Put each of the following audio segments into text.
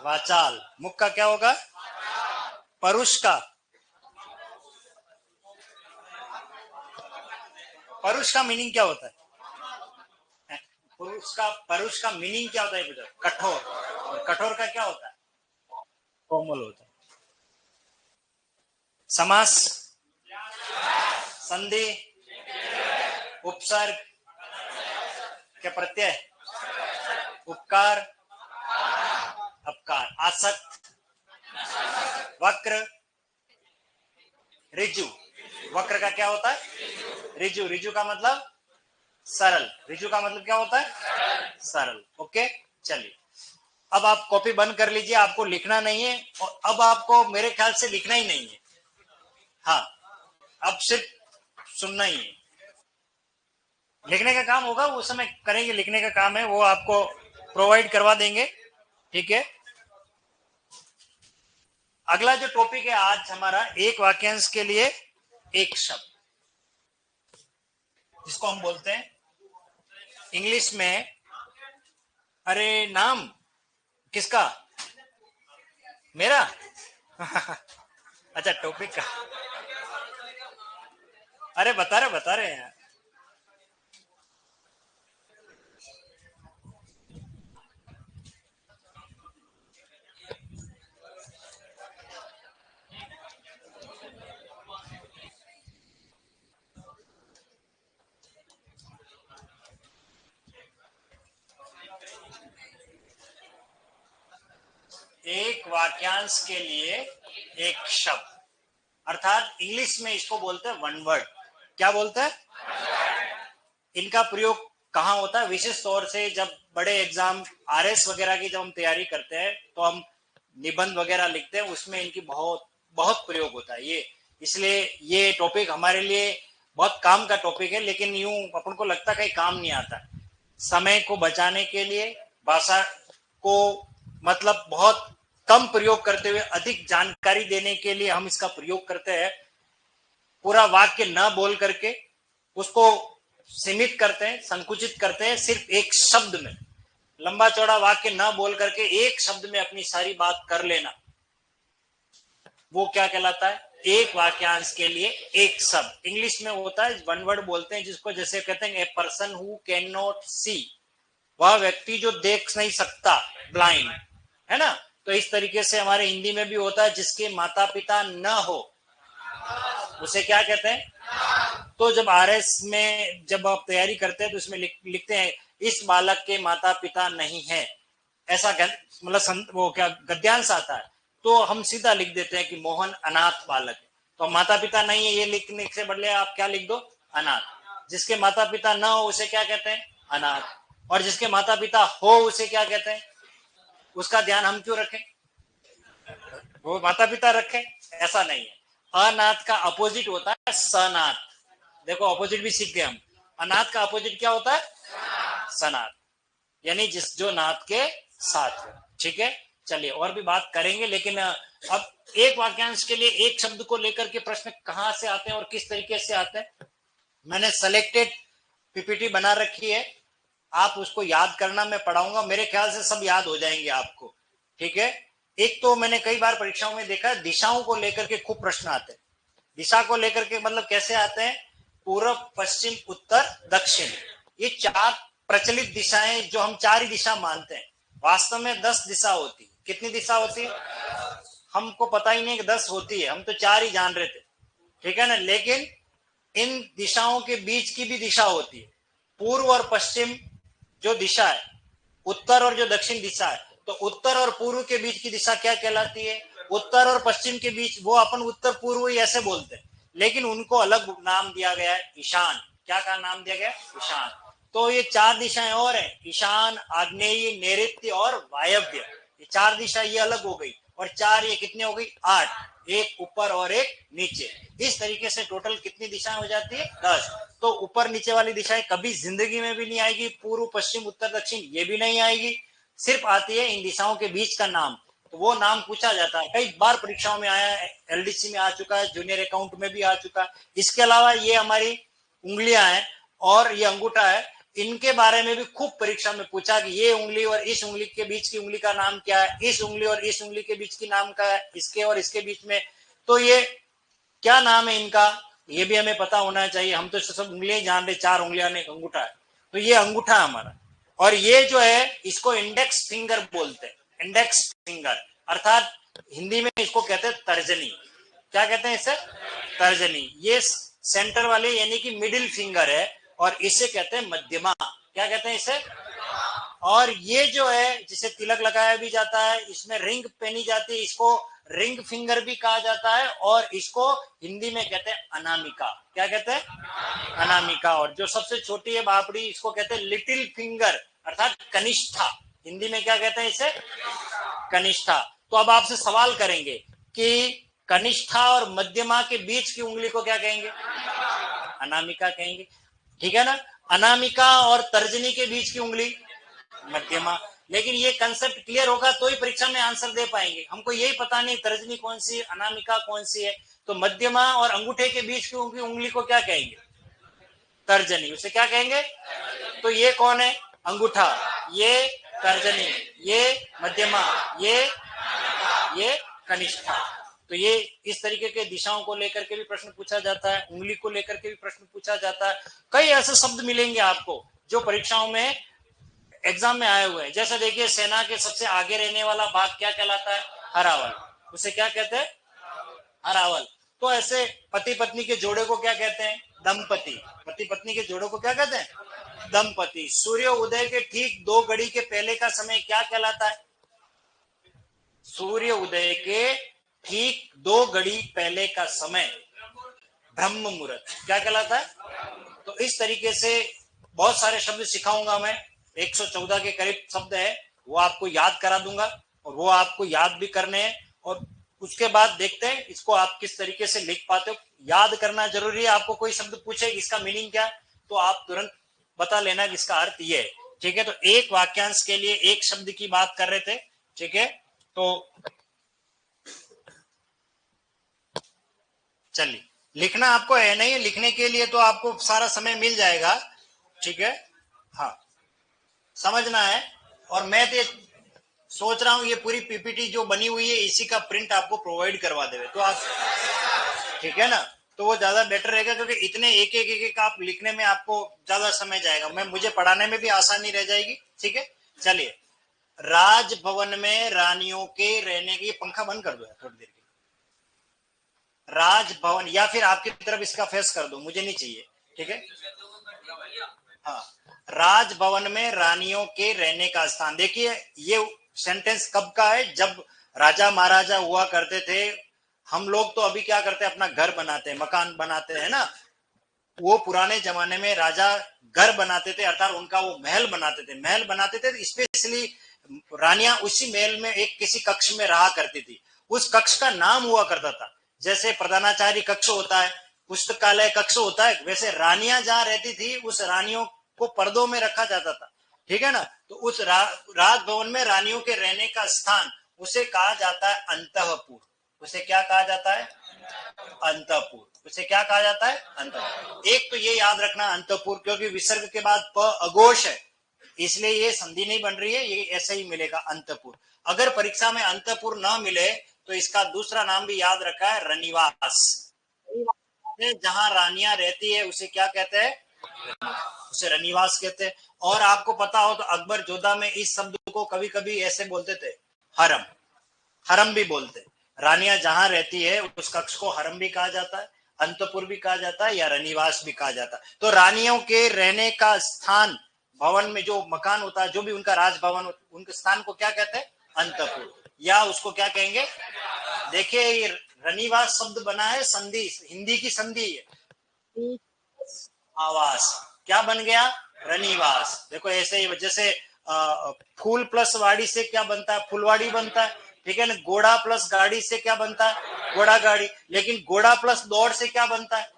वाचाल। मुख का क्या होगा? परुष का? परुष का मीनिंग क्या होता है? परुष का मीनिंग क्या होता है बेटा? कठोर। और कठोर का क्या होता है? कोमल होता है। समास, संधि, उपसर्ग, क्या प्रत्यय, उपकार, अपकार, आसक्त, वक्र, ऋजु। वक्र का क्या होता है? ऋजु। ऋजु का मतलब सरल। ऋजु का मतलब क्या होता है? सरल। ओके, चलिए अब आप कॉपी बंद कर लीजिए, आपको लिखना नहीं है और अब आपको मेरे ख्याल से लिखना ही नहीं है। हाँ, अब सिर्फ सुनना ही है। लिखने का काम होगा उस समय करेंगे, लिखने का काम है वो आपको प्रोवाइड करवा देंगे। ठीक है, अगला जो टॉपिक है आज हमारा, एक वाक्यांश के लिए एक शब्द, जिसको हम बोलते हैं इंग्लिश में, अरे नाम किसका? मेरा? अच्छा, टॉपिक का। अरे बता रहे हैं। एक वाक्यांश के लिए एक शब्द, अर्थात इंग्लिश में इसको बोलते हैं वन वर्ड। क्या बोलते हैं? इनका प्रयोग कहाँ होता है? विशेष तौर से जब बड़े एग्जाम आरएस वगैरह की जब हम तैयारी करते हैं तो हम निबंध वगैरह लिखते हैं, उसमें इनकी बहुत बहुत प्रयोग होता है ये। इसलिए ये टॉपिक हमारे लिए बहुत काम का टॉपिक है, लेकिन यूं अपन को लगता है कहीं काम नहीं आता। समय को बचाने के लिए, भाषा को मतलब बहुत कम प्रयोग करते हुए अधिक जानकारी देने के लिए हम इसका प्रयोग करते हैं। पूरा वाक्य न बोल करके उसको सीमित करते हैं, संकुचित करते हैं सिर्फ एक शब्द में। लंबा चौड़ा वाक्य न बोल करके एक शब्द में अपनी सारी बात कर लेना, वो क्या कहलाता है? एक वाक्यांश के लिए एक शब्द। इंग्लिश में होता है वन वर्ड बोलते हैं, जिसको जैसे कहते हैं a person who can not see, वह व्यक्ति जो देख नहीं सकता, ब्लाइंड, है ना। तो इस तरीके से हमारे हिंदी में भी होता है जिसके माता पिता न हो, उसे क्या कहते हैं? तो जब आरएस में जब आप तैयारी करते हैं तो इसमें लिखते हैं इस बालक के माता पिता नहीं है, ऐसा मतलब वो क्या गद्यांश आता है, तो हम सीधा लिख देते हैं कि मोहन अनाथ बालक है। तो माता पिता नहीं है ये लिखने से बदले आप क्या लिख दो? अनाथ। जिसके माता पिता ना हो उसे क्या कहते हैं? अनाथ। और जिसके माता पिता हो उसे क्या कहते हैं? उसका ध्यान हम क्यों रखें? वो माता पिता रखें, ऐसा नहीं है। अनाथ का अपोजिट होता है सनाथ। देखो अपोजिट भी सीख गए हम। अनाथ का अपोजिट क्या होता है? सनाथ, यानी जिस जो नाथ के साथ है। ठीक है, चलिए और भी बात करेंगे, लेकिन अब एक वाक्यांश के लिए एक शब्द को लेकर के प्रश्न कहां से आते हैं और किस तरीके से आते हैं, मैंने सेलेक्टेड पीपीटी बना रखी है, आप उसको याद करना, मैं पढ़ाऊंगा, मेरे ख्याल से सब याद हो जाएंगे आपको। ठीक है, एक तो मैंने कई बार परीक्षाओं में देखा है दिशाओं को लेकर के खूब प्रश्न आते हैं। दिशा को लेकर के मतलब कैसे आते हैं? पूर्व, पश्चिम, उत्तर, दक्षिण, ये चार प्रचलित दिशाएं जो हम चार ही दिशा मानते हैं। वास्तव में 10 दिशा होती। कितनी दिशा होती है? हमको पता ही नहीं कि 10 होती है, हम तो चार ही जान रहे थे। ठीक है ना, लेकिन इन दिशाओं के बीच की भी दिशा होती है। पूर्व और पश्चिम जो दिशा है, उत्तर और जो दक्षिण दिशा है, तो उत्तर और पूर्व के बीच की दिशा क्या कहलाती है? उत्तर और पश्चिम के बीच, वो अपन उत्तर पूर्व ही ऐसे बोलते हैं, लेकिन उनको अलग नाम दिया गया है, ईशान। क्या का नाम दिया गया? ईशान। तो ये चार दिशाएं और है, ईशान, आग्नेय, नैऋत्य और वायव्य। ये चार दिशा ये अलग हो गई, और चार ये कितने हो गई? 8, एक ऊपर और एक नीचे। इस तरीके से टोटल कितनी दिशाएं हो जाती है? 10। तो ऊपर नीचे वाली दिशाएं कभी जिंदगी में भी नहीं आएगी, पूर्व, पश्चिम, उत्तर, दक्षिण ये भी नहीं आएगी, सिर्फ आती है इन दिशाओं के बीच का नाम। तो वो नाम पूछा जाता है, कई बार परीक्षाओं में आया है, एलडीसी में आ चुका है, जूनियर अकाउंट में भी आ चुका है। इसके अलावा ये हमारी उंगलियां हैं और ये अंगूठा है, इनके बारे में भी खूब परीक्षा में पूछा कि ये उंगली और इस उंगली के बीच की उंगली का नाम क्या है, इस उंगली और इस उंगली के बीच की नाम क्या है, इसके और इसके बीच में, तो ये क्या नाम है इनका, ये भी हमें पता होना चाहिए। हम तो सब उंगलियां जान रहे, 4 उंगलियां ने अंगूठा है, तो ये अंगूठा हमारा। और ये जो है इसको इंडेक्स फिंगर बोलते हैं, इंडेक्स फिंगर, अर्थात हिंदी में इसको कहते हैं तर्जनी। क्या कहते हैं इसे? तर्जनी। ये सेंटर वाले यानी कि मिडिल फिंगर है, और इसे कहते हैं मध्यमा। क्या कहते हैं इसे? और ये जो है जिसे तिलक लगाया भी जाता है, इसमें रिंग पहनी जाती है, इसको रिंग फिंगर भी कहा जाता है, और इसको हिंदी में कहते हैं अनामिका। क्या कहते हैं? अनामिका। और जो सबसे छोटी है बापड़ी, इसको कहते हैं लिटिल फिंगर, अर्थात कनिष्ठा। हिंदी में क्या कहते हैं इसे? कनिष्ठा। तो अब आपसे सवाल करेंगे कि कनिष्ठा और मध्यमा के बीच की उंगली को क्या कहेंगे? अनामिका कहेंगे। ठीक है ना? अनामिका और तर्जनी के बीच की उंगली मध्यमा। लेकिन ये कंसेप्ट क्लियर होगा तो ही परीक्षा में आंसर दे पाएंगे। हमको यही पता नहीं तर्जनी कौन सी है, अनामिका कौन सी है, तो मध्यमा और अंगूठे के बीच की उंगली को क्या कहेंगे? तर्जनी। उसे क्या कहेंगे? तो ये कौन है? अंगूठा, ये तर्जनी, ये मध्यमा, ये कनिष्ठा। तो ये इस तरीके के दिशाओं को लेकर के भी प्रश्न पूछा जाता है, उंगली को लेकर के भी प्रश्न पूछा जाता है। कई ऐसे शब्द मिलेंगे आपको जो परीक्षाओं में, एग्जाम में आए हुए हैं। जैसे देखिए, सेना के सबसे आगे रहने वाला भाग क्या कहलाता है? हरावल। उसे क्या कहते हैं? हरावल। तो ऐसे पति पत्नी के जोड़े को क्या कहते हैं? दंपति। पति पत्नी के जोड़े को क्या कहते हैं? दंपति। सूर्य उदय के ठीक 2 घड़ी के पहले का समय क्या कहलाता है? सूर्य उदय के ठीक 2 घड़ी पहले का समय ब्रह्म मुहूर्त क्या कहलाता है? तो इस तरीके से बहुत सारे शब्द सिखाऊंगा मैं, 114 के करीब शब्द है, वो आपको याद करा दूंगा, और वो आपको याद भी करने हैं। और उसके बाद देखते हैं इसको आप किस तरीके से लिख पाते हो। याद करना जरूरी है। आपको कोई शब्द पूछे इसका मीनिंग क्या है, तो आप तुरंत बता लेना कि इसका अर्थ ये है। ठीक है? तो एक वाक्यांश के लिए एक शब्द की बात कर रहे थे। ठीक है? तो चलिए, लिखना आपको है नहीं, लिखने के लिए तो आपको सारा समय मिल जाएगा। ठीक है? हाँ, समझना है। और मैं तो सोच रहा हूं ये पूरी पीपीटी जो बनी हुई है इसी का प्रिंट आपको प्रोवाइड करवा देवे तो आप, ठीक है ना? तो वो ज्यादा बेटर रहेगा, क्योंकि इतने एक आप लिखने में आपको ज्यादा समय जाएगा, मुझे पढ़ाने में भी आसानी रह जाएगी। ठीक है? चलिए, राजभवन में रानियों के रहने की, पंखा बंद कर दो थोड़ी देर के। राजभवन, या फिर आपकी तरफ इसका फेस कर दो, मुझे नहीं चाहिए। ठीक है? हाँ, राजभवन में रानियों के रहने का स्थान। देखिए, ये सेंटेंस कब का है? जब राजा महाराजा हुआ करते थे। हम लोग तो अभी क्या करते हैं, अपना घर बनाते हैं, मकान बनाते हैं ना। वो पुराने जमाने में राजा घर बनाते थे, अर्थात उनका वो महल बनाते थे। महल बनाते थे स्पेशली रानियां उसी महल में एक किसी कक्ष में रहा करती थी। उस कक्ष का नाम हुआ करता था। जैसे प्रधानाचार्य कक्ष होता है, पुस्तकालय कक्ष होता है, वैसे रानियां जहां रहती थी उस रानियों को पर्दों में रखा जाता था। ठीक है ना? तो उस राजभवन में रानियों के रहने का स्थान, उसे कहा जाता है अंतःपुर। उसे क्या कहा जाता है? अंतःपुर। उसे क्या कहा जाता है? अंतःपुर। एक तो ये याद रखना अंतःपुर, क्योंकि विसर्ग के बाद प अघोष है, इसलिए ये संधि नहीं बन रही है, ये ऐसे ही मिलेगा अंतःपुर। अगर परीक्षा में अंतःपुर ना मिले तो इसका दूसरा नाम भी याद रखा है, रनिवास। जहां रानियां रहती है उसे क्या कहते हैं? उसे रनिवास कहते हैं। और आपको पता हो तो अकबर जोधा में इस शब्द को कभी कभी ऐसे बोलते थे, हरम। हरम भी बोलते। रानियां जहां रहती है उस कक्ष को हरम भी कहा जाता है, अंतपुर भी कहा जाता है, या रनिवास भी कहा जाता है। तो रानियों के रहने का स्थान, भवन में जो मकान होता है, जो भी उनका राजभवन, उनके स्थान को क्या कहते हैं? अंतपुर, या उसको क्या कहेंगे? देखिए, ये रनिवास शब्द बना है संधि, हिंदी की संधि है, आवास। क्या बन गया? रनिवास। देखो, ऐसे ही जैसे फूल प्लस वाड़ी से क्या बनता है? फुलवाड़ी बनता है। ठीक है ना? घोड़ा प्लस गाड़ी से क्या बनता है? घोड़ा गाड़ी। लेकिन घोड़ा प्लस दौड़ से क्या बनता है?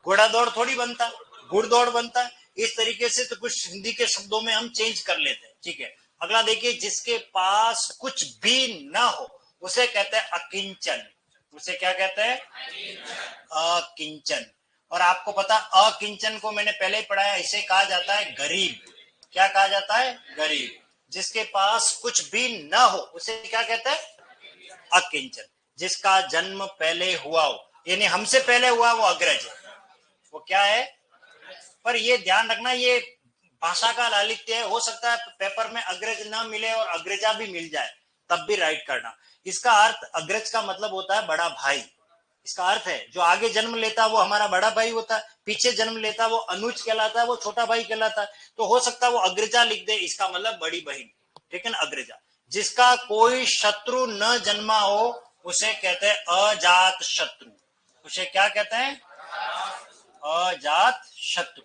घोड़ा दौड़ थोड़ी बनता, घुड़दौड़ बनता है। इस तरीके से तो कुछ हिंदी के शब्दों में हम चेंज कर लेते हैं। ठीक है? अगला देखिए, जिसके पास कुछ भी ना हो उसे कहते हैं अकिंचन। उसे क्या कहते हैं? अकिंचन। और आपको पता अकिंचन को मैंने पहले ही पढ़ाया, इसे कहा जाता है गरीब। क्या कहा जाता है? गरीब। जिसके पास कुछ भी न हो उसे क्या कहते हैं? अकिंचन। जिसका जन्म पहले हुआ हो, यानी हमसे पहले हुआ, वो अग्रज है। वो क्या है? पर ये ध्यान रखना, ये भाषा का लालित्य है। हो सकता है पेपर में अग्रज ना मिले और अग्रजा भी मिल जाए, तब भी राइट करना। इसका अर्थ, अग्रज का मतलब होता है बड़ा भाई। इसका अर्थ है जो आगे जन्म लेता है वो हमारा बड़ा भाई होता है, पीछे जन्म लेता है वो अनुज कहलाता है, वो छोटा भाई कहलाता है। तो हो सकता है वो अग्रजा लिख दे, इसका मतलब बड़ी बहन, ठीक है ना, अग्रजा। जिसका कोई शत्रु न जन्मा हो उसे कहते हैं अजात शत्रु। उसे क्या कहते हैं? अजात शत्रु।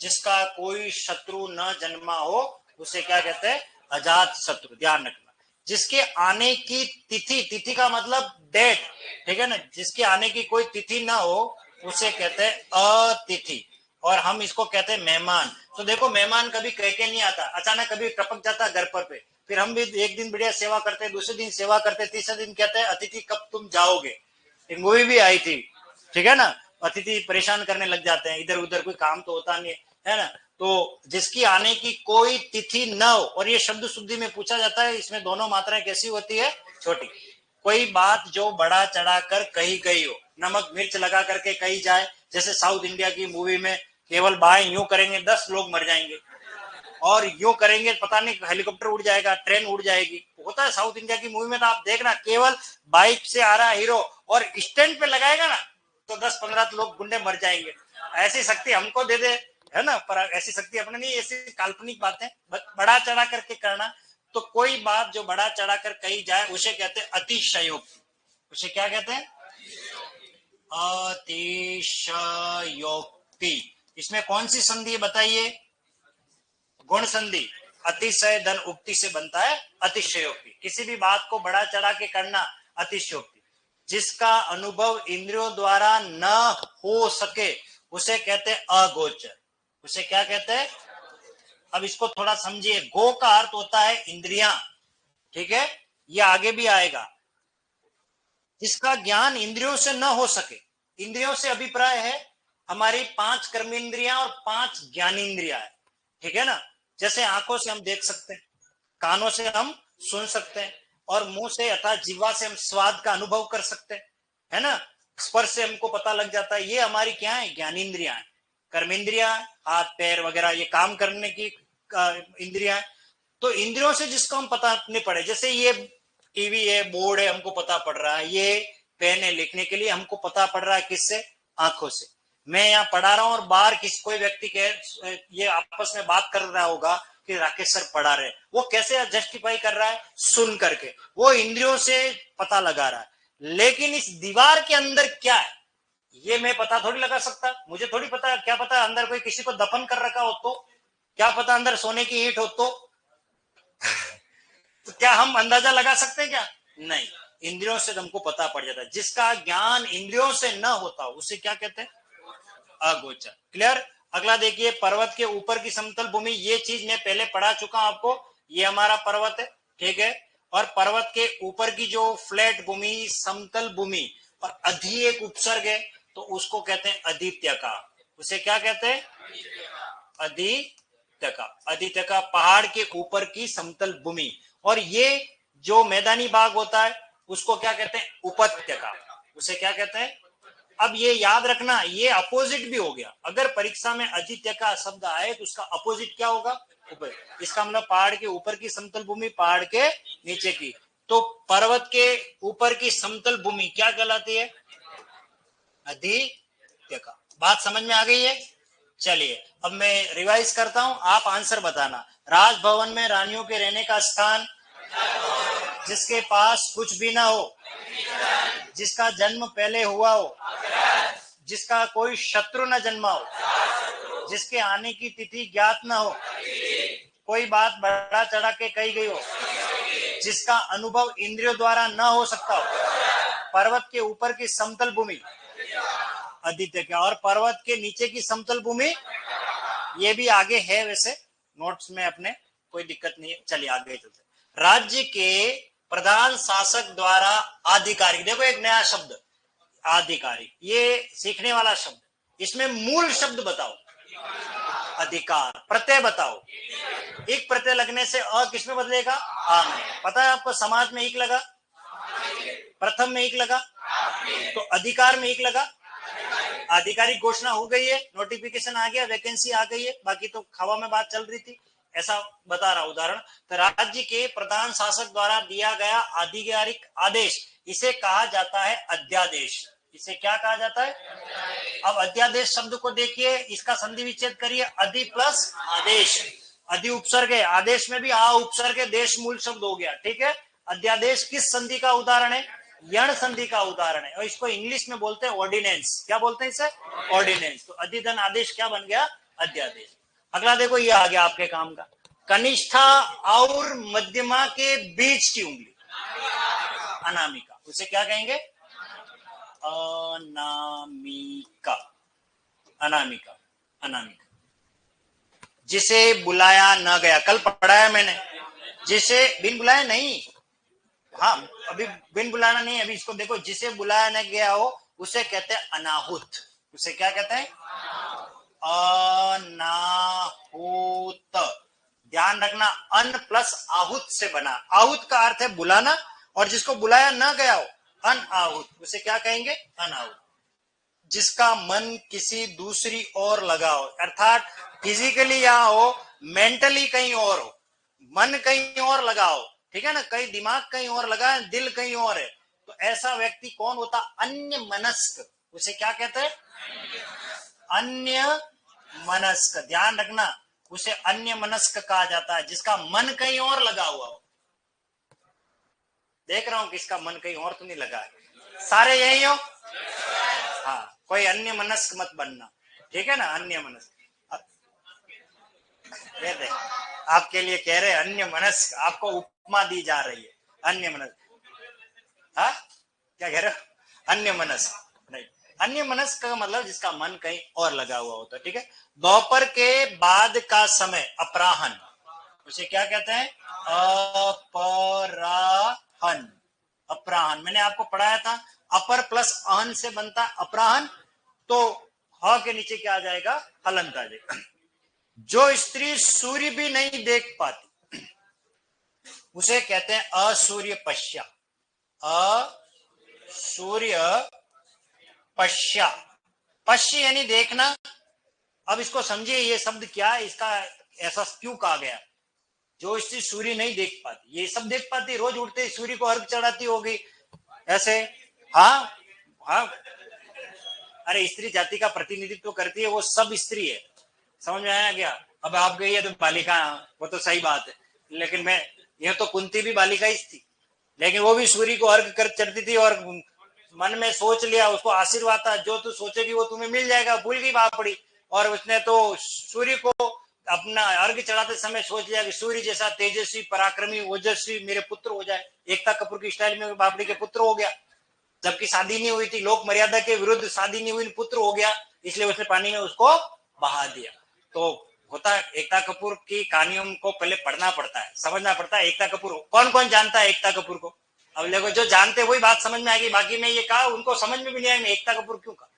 जिसका कोई शत्रु न जन्मा हो उसे क्या कहते हैं? अजात शत्रु। ध्यान रखना। जिसके आने की तिथि, तिथि का मतलब डेट, ठीक है ना, जिसके आने की कोई तिथि ना हो उसे कहते हैं अतिथि। और हम इसको कहते हैं मेहमान। तो देखो, मेहमान कभी कह के नहीं आता, अचानक कभी टपक जाता घर पर पे, फिर हम भी एक दिन बढ़िया सेवा करते, दूसरे दिन सेवा करते, तीसरे दिन कहते हैं अतिथि कब तुम जाओगे। एक मूवी भी आई थी, ठीक है ना, अतिथि परेशान करने लग जाते हैं, इधर उधर कोई काम तो होता नहीं है ना। तो जिसकी आने की कोई तिथि न हो, और ये शब्द शुद्धि में पूछा जाता है, इसमें दोनों मात्राएं कैसी होती है? छोटी। कोई बात जो बड़ा चढ़ाकर कही गई हो, नमक मिर्च लगा करके कही जाए, जैसे साउथ इंडिया की मूवी में केवल बाएं यूं करेंगे 10 लोग मर जाएंगे, और यूं करेंगे पता नहीं हेलीकॉप्टर उड़ जाएगा, ट्रेन उड़ जाएगी। होता है साउथ इंडिया की मूवी में, तो आप देखना, केवल बाइक से आ रहा हीरो और स्टैंड पे लगाएगा ना तो 10-15 लोग गुंडे मर जाएंगे। ऐसी शक्ति हमको दे दे, है ना, पर ऐसी शक्ति अपने नहीं, ऐसी काल्पनिक बातें बड़ा चढ़ा करके करना। तो कोई बात जो बड़ा चढ़ा कर कही जाए उसे कहते हैं अतिशयोक्ति। उसे क्या कहते हैं? अतिशयोक्ति। इसमें कौन सी संधि बताइए? गुण संधि। अतिशय धन उक्ति से बनता है अतिशयोक्ति। किसी भी बात को बड़ा चढ़ा के करना, अतिशयोक्ति। जिसका अनुभव इंद्रियों द्वारा न हो सके उसे कहते हैं अगोचर। उसे क्या कहते हैं? अब इसको थोड़ा समझिए। गो का अर्थ होता है इंद्रियां, ठीक है, ये आगे भी आएगा। जिसका ज्ञान इंद्रियों से न हो सके, इंद्रियों से अभिप्राय है हमारी 5 कर्मेंद्रियां और 5 ज्ञानेंद्रियां है, ठीक है ना। जैसे आंखों से हम देख सकते हैं, कानों से हम सुन सकते हैं, और मुंह से अर्थात जीवा से हम स्वाद का अनुभव कर सकते हैं, है ना। स्पर्श से हमको पता लग जाता है। ये हमारी क्या है? ज्ञानेंद्रियां है। कर्मेंद्रियां, हाथ पैर वगैरह, ये काम करने की इंद्रियां है। तो इंद्रियों से जिसको हम पता नहीं पड़े, जैसे ये टीवी है, बोर्ड है, हमको पता पड़ रहा है, ये पेन है लिखने के लिए, हमको पता पड़ रहा है किससे? आंखों से। मैं यहाँ पढ़ा रहा हूँ और बाहर किसी कोई व्यक्ति के ये आपस में बात कर रहा होगा कि राकेश सर पढ़ा रहे, वो कैसे जस्टिफाई कर रहा है? सुन करके। वो इंद्रियों से पता लगा रहा है। लेकिन इस दीवार के अंदर क्या है, ये मैं पता थोड़ी लगा सकता। मुझे थोड़ी पता, क्या पता अंदर कोई किसी को दफन कर रखा हो, तो क्या पता अंदर सोने की ईंट हो, तो क्या हम अंदाजा लगा सकते हैं? क्या नहीं। इंद्रियों से हमको पता पड़ जाता है। जिसका ज्ञान इंद्रियों से न होता उसे क्या कहते हैं? अगोचर। क्लियर? अगला देखिए, पर्वत के ऊपर की समतल भूमि। ये चीज मैं पहले पढ़ा चुका हूं आपको। ये हमारा पर्वत है, ठीक है, और पर्वत के ऊपर की जो फ्लैट भूमि, समतल भूमि, और अधि एक उपसर्ग है, तो उसको कहते हैं अधित्यका। उसे क्या कहते हैं? अधित्यका। अधित्यका पहाड़ के ऊपर की समतल भूमि। और ये जो मैदानी भाग होता है उसको क्या कहते हैं? उपत्यका। उसे क्या कहते हैं? अब ये याद रखना, ये अपोजिट भी हो गया। अगर परीक्षा में अधित्य का शब्द आए तो उसका अपोजिट क्या होगा? ऊपर। इसका मतलब पहाड़ के ऊपर की समतल भूमि, पहाड़ के नीचे की। तो पर्वत के ऊपर की समतल भूमि क्या कहलाती है? अधित्य का। बात समझ में आ गई है? चलिए अब मैं रिवाइज करता हूं, आप आंसर बताना। राजभवन में रानियों के रहने का स्थान, जिसके पास कुछ भी ना हो, जिसका जन्म पहले हुआ हो, जिसका कोई शत्रु न जन्मा हो, जिसके आने की तिथि ज्ञात न हो, कोई बात बड़ा चढ़ा के कही गई हो, जिसका अनुभव इंद्रियों द्वारा न हो सकता हो, पर्वत के ऊपर की समतल भूमि आदित्य क्या, और पर्वत के नीचे की समतल भूमि, ये भी आगे है वैसे नोट्स में अपने, कोई दिक्कत नहीं है। चलिए आगे चलते। राज्य के प्रधान शासक द्वारा आधिकारिक, देखो एक नया शब्द आधिकारिक, ये सीखने वाला शब्द। इसमें मूल शब्द बताओ। अधिकार। प्रत्यय बताओ। एक प्रत्यय लगने से अ किस में बदलेगा? आ में। पता है आपको समाज में एक लगा, प्रथम में एक लगा, तो अधिकार में एक लगा। आधिकारिक घोषणा हो गई है, नोटिफिकेशन आ गया, वैकेंसी आ गई है, बाकी तो हवा में बात चल रही थी, ऐसा बता रहा उदाहरण। तो राज्य के प्रधान शासक द्वारा दिया गया आधिकारिक आदेश, इसे कहा जाता है अध्यादेश। इसे क्या कहा जाता है? अब अध्यादेश शब्द को देखिए, इसका संधि विच्छेद करिए, अधि प्लस आदेश। अधि उपसर्ग है, आदेश में भी आ उपसर्ग है, देश मूल शब्द हो गया, ठीक है। अध्यादेश किस संधि का उदाहरण है? यण संधि का उदाहरण है, और इसको इंग्लिश में बोलते हैं ऑर्डिनेंस। क्या बोलते हैं इसे? ऑर्डिनेंस। तो अधिधन आदेश क्या बन गया? अध्यादेश। अगला देखो, ये आ गया आपके काम का, कनिष्ठा और मध्यमा के बीच की उंगली, अनामिका। उसे क्या कहेंगे? अनामिका। अनामिका, अनामिका। जिसे बुलाया न गया, कल पढ़ाया मैंने, जिसे बिन बुलाया नहीं, हाँ अभी बिन बुलाना नहीं, अभी इसको देखो, जिसे बुलाया न गया हो उसे कहते हैं अनाहुत। उसे क्या कहते हैं? अनाहुत। ध्यान रखना, अन प्लस आहुत से बना। आहुत का अर्थ है बुलाना, और जिसको बुलाया ना गया हो अनाहुत, उसे क्या कहेंगे? अनाहुत। जिसका मन किसी दूसरी ओर लगा हो, अर्थात फिजिकली यहां हो, मेंटली कहीं और हो, मन कहीं और लगा हो, ठीक है ना, कहीं दिमाग कहीं और लगा है, दिल कहीं और है, तो ऐसा व्यक्ति कौन होता? अन्य मनस्क। उसे क्या कहते हैं? अन्य मनस्क। ध्यान रखना, उसे अन्य मनस्क कहा जाता है, जिसका मन कहीं और लगा हुआ हो। देख रहा हूं किसका मन कहीं और तो नहीं लगा है, सारे यही हो। हाँ, कोई अन्य मनस्क मत बनना, ठीक है ना, अन्य मनस्क। दे आपके लिए कह रहे अन्य मनस्क, आपको उपमा दी जा रही है, अन्य मनस्क। हाँ, क्या कह रहे हो? अन्य मनस्क नहीं, अन्य मनस्क का मतलब जिसका मन कहीं और लगा हुआ होता है, ठीक है। दोपहर के बाद का समय, अपराहन, उसे क्या कहते हैं? अपराहन। अपराहन मैंने आपको पढ़ाया था, अपर प्लस अहन से बनता अपराहन, तो ह के नीचे क्या आ जाएगा? हलंत आ जाएगा। जो स्त्री सूर्य भी नहीं देख पाती उसे कहते हैं असूर्य पश्या। असूर्य पश्या, पश्य यानी देखना। अब इसको समझिए, ये शब्द क्या है, इसका ऐसा क्यों कहा गया? जो स्त्री सूर्य नहीं देख पाती, ये सब देख पाती, रोज उठते सूर्य को अर्घ चढ़ाती होगी ऐसे। हाँ हाँ, अरे स्त्री जाति का प्रतिनिधित्व करती है, वो सब स्त्री है, समझ में आया क्या? अब आप गई है तो बालिका, वो तो सही बात है, लेकिन मैं, यह तो कुंती भी बालिका ही थी, लेकिन वो भी सूर्य को अर्घ कर चढ़ती थी, और मन में सोच लिया, उसको आशीर्वाद था, जो तू सोचेगी वो तुम्हें मिल जाएगा, भूल गई बापड़ी। और उसने तो सूर्य को अपना अर्घ चढ़ाते समय सोच लिया कि सूर्य जैसा तेजस्वी, पराक्रमी, ओजस्वी मेरे पुत्र हो जाए। एकता कपूर की स्टाइल में बापड़ी के पुत्र हो गया, जबकि शादी नहीं हुई थी, लोक मर्यादा के विरुद्ध शादी नहीं हुई, पुत्र हो गया, इसलिए उसने पानी में उसको बहा दिया। तो होता है, एकता कपूर की कहानियों को पहले पढ़ना पड़ता है, समझना पड़ता है। एकता कपूर कौन कौन जानता है एकता कपूर को? अब देखो, जो जानते वही बात समझ में आएगी, बाकी मैं ये कहा उनको समझ में भी नहीं आएगी एकता कपूर क्यों कहा।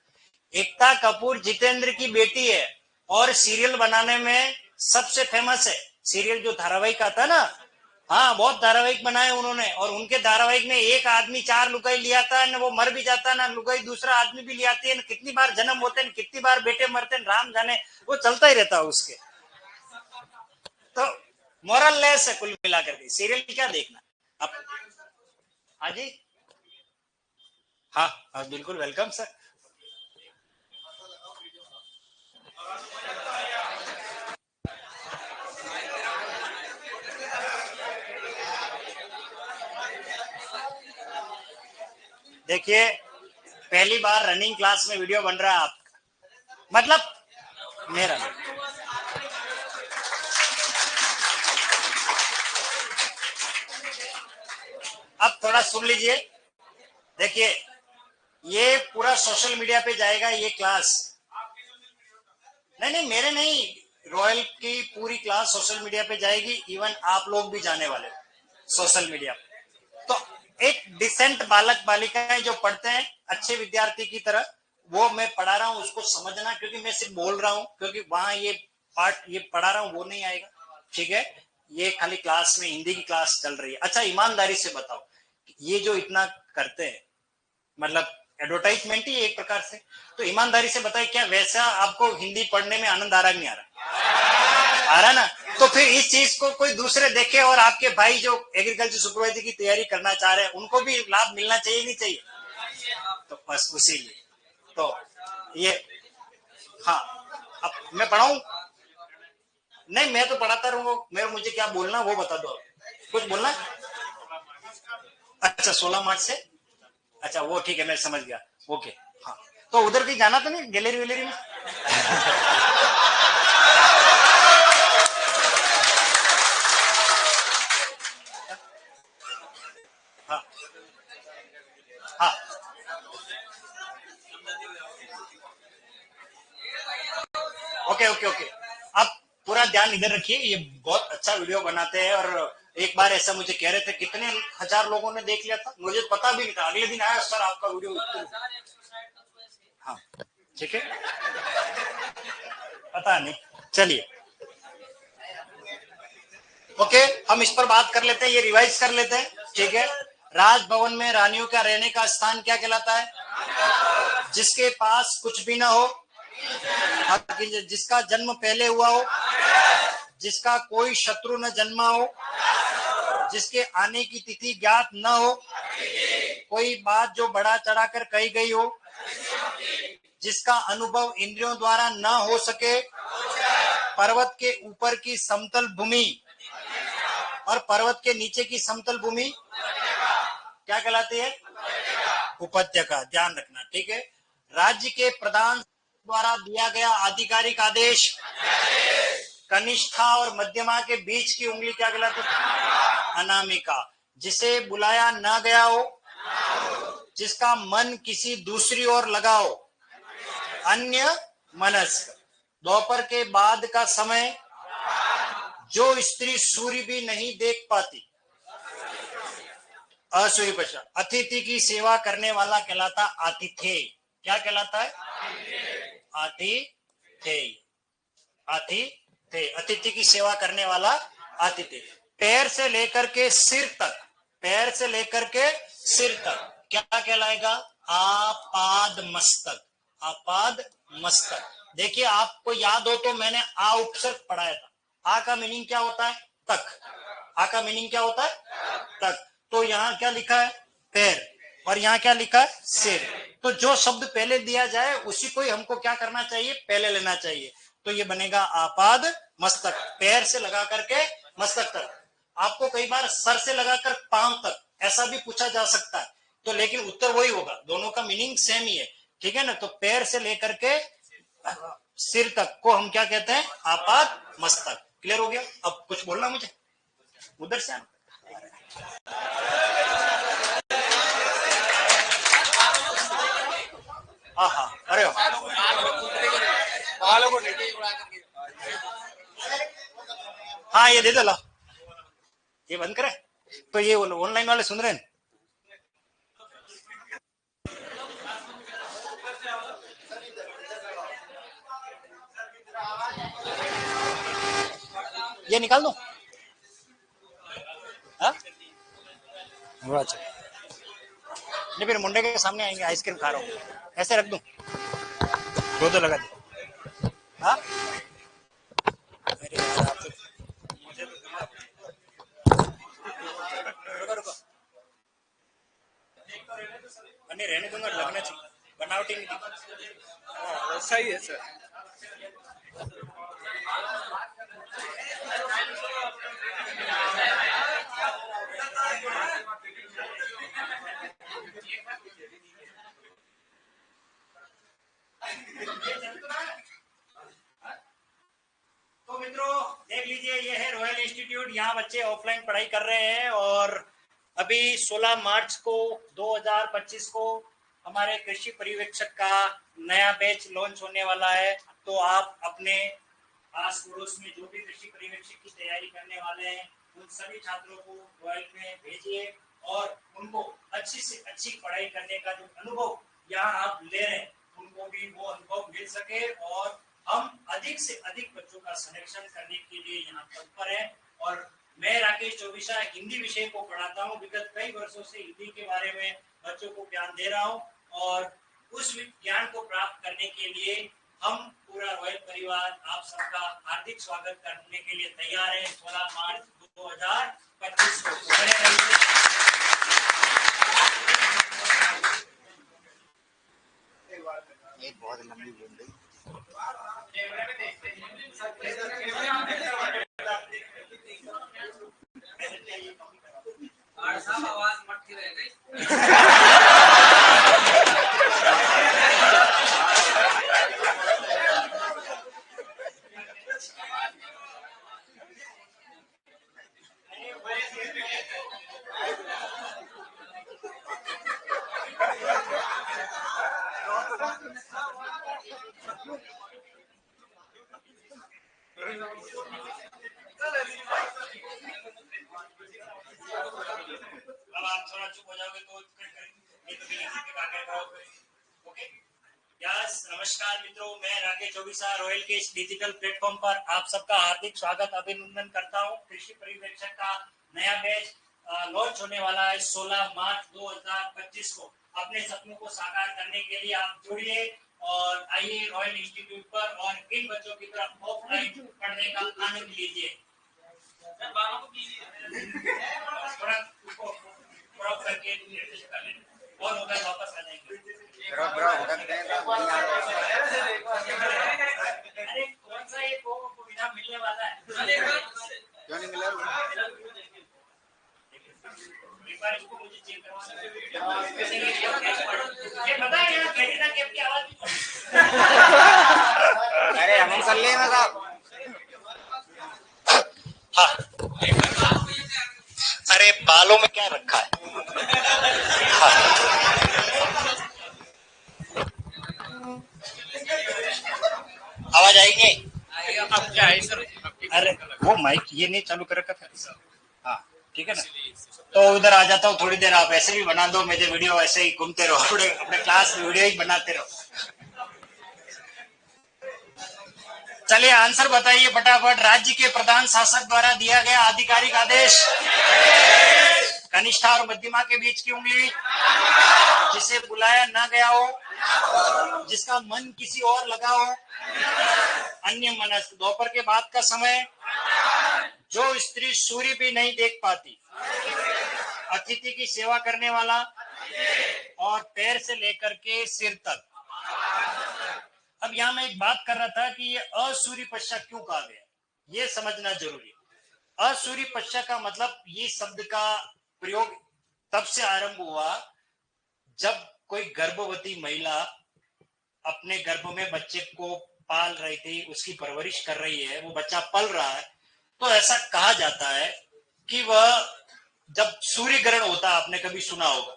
एकता कपूर जितेंद्र की बेटी है, और सीरियल बनाने में सबसे फेमस है। सीरियल जो धारावाहिक आता ना, हाँ बहुत धारावाहिक बनाए उन्होंने, और उनके धारावाहिक में एक आदमी 4 लुगाई लिया था ना, वो मर भी जाता ना, लुगाई दूसरा आदमी भी ले आती है, कितनी बार जन्म होते हैं, कितनी बार बेटे मरते हैं, राम जाने, वो चलता ही रहता है उसके। तो मोरल लेस है कुल मिलाकर के, सीरियल क्या देखना अब। हाँ जी, हाँ हाँ बिल्कुल वेलकम सर। देखिए, पहली बार रनिंग क्लास में वीडियो बन रहा है आपका, मतलब मेरा। अब थोड़ा सुन लीजिए, देखिए ये पूरा सोशल मीडिया पे जाएगा ये क्लास। नहीं नहीं, मेरे नहीं, रॉयल की पूरी क्लास सोशल मीडिया पे जाएगी, इवन आप लोग भी जाने वाले सोशल मीडिया पे। तो एक डिसेंट बालक बालिकाएं जो पढ़ते हैं अच्छे विद्यार्थी की तरह, वो मैं पढ़ा रहा हूँ उसको समझना, क्योंकि मैं सिर्फ बोल रहा हूँ, क्योंकि वहां ये पार्ट ये पढ़ा रहा हूँ वो नहीं आएगा, ठीक है। ये खाली क्लास में हिंदी की क्लास चल रही है। अच्छा ईमानदारी से बताओ, ये जो इतना करते हैं मतलब एडवर्टाइजमेंट ही एक प्रकार से, तो ईमानदारी से बताइए क्या वैसा आपको हिंदी पढ़ने में आनंद आ रहा नहीं आ रहा? आ रहा ना? तो फिर इस चीज को कोई दूसरे देखे और आपके भाई जो एग्रीकल्चर सुपरवाइजर की तैयारी करना चाह रहे हैं उनको भी लाभ मिलना चाहिए नहीं चाहिए? तो बस उसी लिए तो ये, हाँ अब मैं पढ़ाऊं? नहीं मैं तो पढ़ाता रहूंगा, मेरे मुझे क्या बोलना वो बता दो, कुछ बोलना। अच्छा 16 मार्च से, अच्छा वो ठीक है मैं समझ गया, ओके। हाँ तो उधर भी जाना तो नहीं गैलरी वैलरी में? हाँ हाँ ओके ओके ओके। आप पूरा ध्यान इधर रखिए, ये बहुत अच्छा वीडियो बनाते हैं, और एक बार ऐसा मुझे कह रहे थे कितने हजार लोगों ने देख लिया था, मुझे पता भी नहीं था, अगले दिन आया सर आपका वीडियो। हाँ ठीक है, पता नहीं, चलिए ओके। हम इस पर बात कर लेते हैं, ये रिवाइज कर लेते हैं, ठीक है। राजभवन में रानियों का रहने का स्थान क्या कहलाता है? जिसके पास कुछ भी ना हो, जिसका जन्म पहले हुआ हो, जिसका कोई शत्रु न जन्मा हो, जिसके आने की तिथि ज्ञात न हो, कोई बात जो बढ़ा चढ़ाकर कही गई हो, जिसका अनुभव इंद्रियों द्वारा न हो सके, पर्वत के ऊपर की समतल भूमि और पर्वत के नीचे की समतल भूमि क्या कहलाती है? उपत्यका, ध्यान रखना, ठीक है। राज्य के प्रधान द्वारा दिया गया आधिकारिक आदेश, कनिष्ठा और मध्यमा के बीच की उंगली क्या कहलाती है? अनामिका। जिसे बुलाया न गया हो, जिसका मन किसी दूसरी ओर लगा हो, अन्य मनस्क। दोपहर के बाद का समय, जो स्त्री सूर्य भी नहीं देख पाती, असूर्य पक्षा। अतिथि की सेवा करने वाला कहलाता आतिथेय। क्या कहलाता है? आतिथेय। आतिथेय, अतिथि की सेवा करने वाला आतिथेय। पैर से लेकर के सिर तक, पैर से लेकर के सिर तक क्या कहलाएगा? आपाद मस्तक। आपाद मस्तक। देखिए आपको याद हो तो मैंने आ उपसर्ग पढ़ाया था। आ का मीनिंग क्या होता है? तक। आ का मीनिंग क्या होता है? तक। तो यहाँ क्या लिखा है? पैर, और यहाँ क्या लिखा है? सिर। तो जो शब्द पहले दिया जाए उसी को ही हमको क्या करना चाहिए? पहले लेना चाहिए। तो ये बनेगा आपाद मस्तक, पैर से लगा करके मस्तक तक। आपको कई बार सर से लगाकर पांव तक ऐसा भी पूछा जा सकता है, तो लेकिन उत्तर वही होगा, दोनों का मीनिंग सेम ही है, ठीक है ना। तो पैर से लेकर के सिर तक को हम क्या कहते हैं? आपाद मस्तक। क्लियर हो गया? अब कुछ बोलना मुझे उधर से आना। हाँ हाँ, अरे हाँ ये दे दो ला, ये बंद करे। तो ये ऑनलाइन वाले सुन रहे हैं? ये निकाल दो। हाँ अच्छा, नहीं फिर मुंडे के सामने आएंगे, आइसक्रीम खा रहा हूँ, ऐसे रख दूं, दो लगा दे। हाँ अरे यार आप तो, मुझे तो रुको रुको, नहीं रहने दूंगा, लगना चाहिए, बनावटी नहीं थी। हाँ सही है सर। तो मित्रों देख लीजिए, ये है रॉयल इंस्टीट्यूट, यहाँ बच्चे ऑफलाइन पढ़ाई कर रहे हैं, और अभी 16 मार्च को 2025 को हमारे कृषि पर्यवेक्षक का नया बैच लॉन्च होने वाला है। तो आप अपने आस पड़ोस में जो भी कृषि पर्यवेक्षक की तैयारी करने वाले हैं उन सभी छात्रों को रॉयल में भेजिए, और उनको अच्छी से अच्छी पढ़ाई करने का जो अनुभव यहाँ आप ले रहे हैं उनको भी वो अनुभव मिल सके और हम अधिक से अधिक बच्चों का सिलेक्शन करने के लिए यहाँ तत्पर है। और मैं राकेश चौबीसा हिंदी विषय को पढ़ाता हूँ। विगत कई वर्षों से हिंदी के बारे में बच्चों को ज्ञान दे रहा हूँ और उस ज्ञान को प्राप्त करने के लिए हम पूरा रॉयल परिवार आप सबका हार्दिक स्वागत करने के लिए तैयार है। 16 मार्च 2025 को ये बहुत लंबी बोल रही। आवाज मटकी रह गई। अब आप थोड़ा चुप हो जाओगे तो ये तो ओके। यस, नमस्कार मित्रों, मैं राकेश चौबीसा रॉयल के इस डिजिटल प्लेटफॉर्म पर आप सबका हार्दिक स्वागत अभिनंदन करता हूं। कृषि परिवेक्षक का नया बैच लॉन्च होने वाला है 16 मार्च 2025 को। अपने सपनों को साकार करने के लिए आप जुड़िए और आइए रॉयल इंस्टीट्यूट पर और इन बच्चों की तरफ ऑफलाइन पढ़ने का आनंद लीजिए। थोड़ा उसको क्रॉप करके एडजस्ट कर लेना और होगा वापस आ जाएंगे। अरे कौन सा ये विधा मिलने वाला है? क्यों नहीं मिला? एक बार इसको मुझे चेक करवाना है। ये पता है यहाँ कैटरीना कैफ की आवाज भी। अरे हम कर लिए ना साहब। हाँ, अरे बालों में क्या रखा है? हाँ। आवाज आएगी? अब क्या है सर? अरे वो माइक ये नहीं चालू कर रखा था। हाँ ठीक है ना, तो उधर आ जाता हूँ थोड़ी देर। आप ऐसे भी बना दो मेरे वीडियो, ऐसे ही घूमते रहो, अपने क्लास वीडियो ही बनाते रहो। चलिए आंसर बताइए फटाफट। राज्य के प्रधान शासक द्वारा दिया गया आधिकारिक आदेश। कनिष्ठा और मध्यमा के बीच की उंगली। जिसे बुलाया ना गया हो, जिसका मन किसी और लगा हो। अन्य मनस्क। दोपहर के बाद का समय। जो स्त्री सूर्य भी नहीं देख पाती। अतिथि की सेवा करने वाला। और पैर से लेकर के सिर तक। अब यहाँ मैं एक बात कर रहा था कि ये असूर्य पश्चा क्यों कहा गया, ये समझना जरूरी है। असूर्य पश्चा का मतलब, ये शब्द का प्रयोग तब से आरंभ हुआ जब कोई गर्भवती महिला अपने गर्भ में बच्चे को पाल रही थी, उसकी परवरिश कर रही है, वो बच्चा पल रहा है, तो ऐसा कहा जाता है कि वह जब सूर्य ग्रहण होता है, आपने कभी सुना होगा,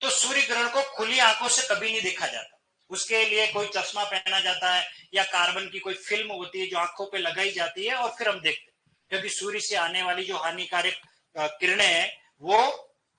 तो सूर्य ग्रहण को खुली आंखों से कभी नहीं देखा जाता। उसके लिए कोई चश्मा पहना जाता है या कार्बन की कोई फिल्म होती है जो आंखों पे लगाई जाती है और फिर हम देखते हैं, क्योंकि सूर्य से आने वाली जो हानिकारक किरणें हैं वो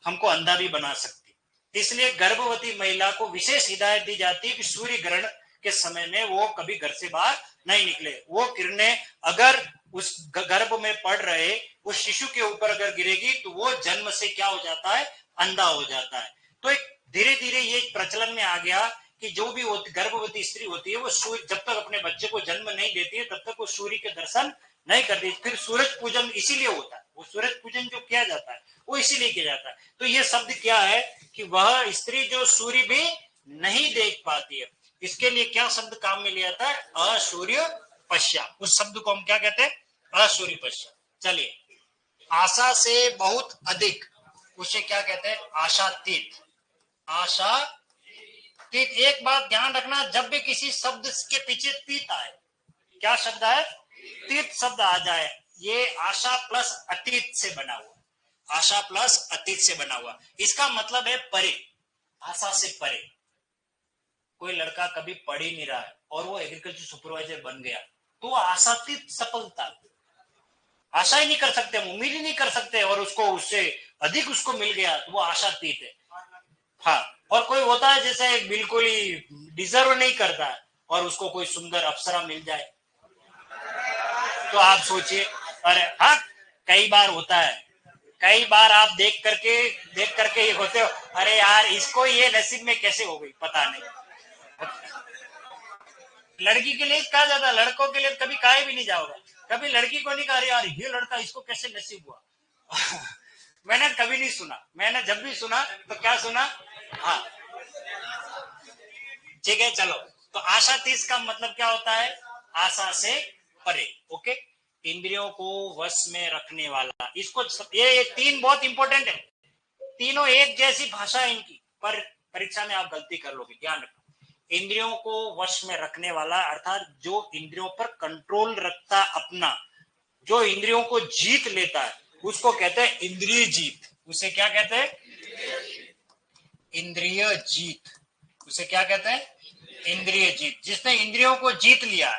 हमको अंधा भी बना सकती है। इसलिए गर्भवती महिला को विशेष हिदायत दी जाती है कि सूर्य ग्रहण के समय में वो कभी घर से बाहर नहीं निकले। वो किरणें अगर उस गर्भ में पड़ रहे उस शिशु के ऊपर अगर गिरेगी तो वो जन्म से क्या हो जाता है, अंधा हो जाता है। तो एक धीरे धीरे ये प्रचलन में आ गया कि जो भी गर्भवती स्त्री होती है वो सूर्य जब तक अपने बच्चे को जन्म नहीं देती है तब तक वो सूर्य के दर्शन नहीं करती। फिर सूरज पूजन इसीलिए होता है, वो सूरज पूजन जो किया जाता है वो इसीलिए किया जाता है। तो ये शब्द क्या है कि वह स्त्री जो सूर्य भी नहीं देख पाती है, इसके लिए क्या शब्द काम में लिया था, असूर्य पश्चा। उस शब्द को हम क्या कहते हैं, असूर्य पश्चा। चलिए, आशा से बहुत अधिक, उसे क्या कहते हैं, आशातीत। आशातीत। एक बात ध्यान रखना, जब भी किसी शब्द के पीछे तीत आए, क्या शब्द है, तीत शब्द आ जाए, ये आशा प्लस अतीत से बना हुआ, आशा प्लस अतीत से बना हुआ। इसका मतलब है परे, आशा से परे। कोई लड़का कभी पढ़ ही नहीं रहा है और वो एग्रीकल्चर सुपरवाइजर बन गया तो आशातीत सफलता, आशा ही नहीं कर सकते, उम्मीद ही नहीं कर सकते, और उसको उससे अधिक उसको मिल गया तो वो आशातीत है। हाँ, और कोई होता है जैसे बिल्कुल ही डिजर्व नहीं करता है और उसको कोई सुंदर अप्सरा मिल जाए तो आप सोचिए। अरे हाँ, कई बार होता है, कई बार आप देख करके ये होते हो, अरे यार इसको ये नसीब में कैसे हो गई पता नहीं। लड़की के लिए कहा जाता है, लड़कों के लिए कभी कहा भी नहीं जाओगा, कभी लड़की को नहीं कहा यार ये लड़का इसको कैसे नसीब हुआ। मैंने कभी नहीं सुना, मैंने जब भी सुना तो क्या सुना, हाँ ठीक है चलो। तो आशा 30 का मतलब क्या होता है, आशा से परे। ओके, इंद्रियों को वश में रखने वाला, इसको ये तीन बहुत इंपॉर्टेंट है, तीनों एक जैसी भाषा है इनकी, पर परीक्षा में आप गलती कर लोगे, ध्यान रखो। इंद्रियों को वश में रखने वाला अर्थात जो इंद्रियों पर कंट्रोल रखता अपना, जो इंद्रियों को जीत लेता है उसको कहते हैं इंद्रिय जीत। उसे क्या कहते हैं, इंद्रिय जीत। उसे क्या कहते हैं, इंद्रिय जीत। जिसने इंद्रियों को जीत लिया,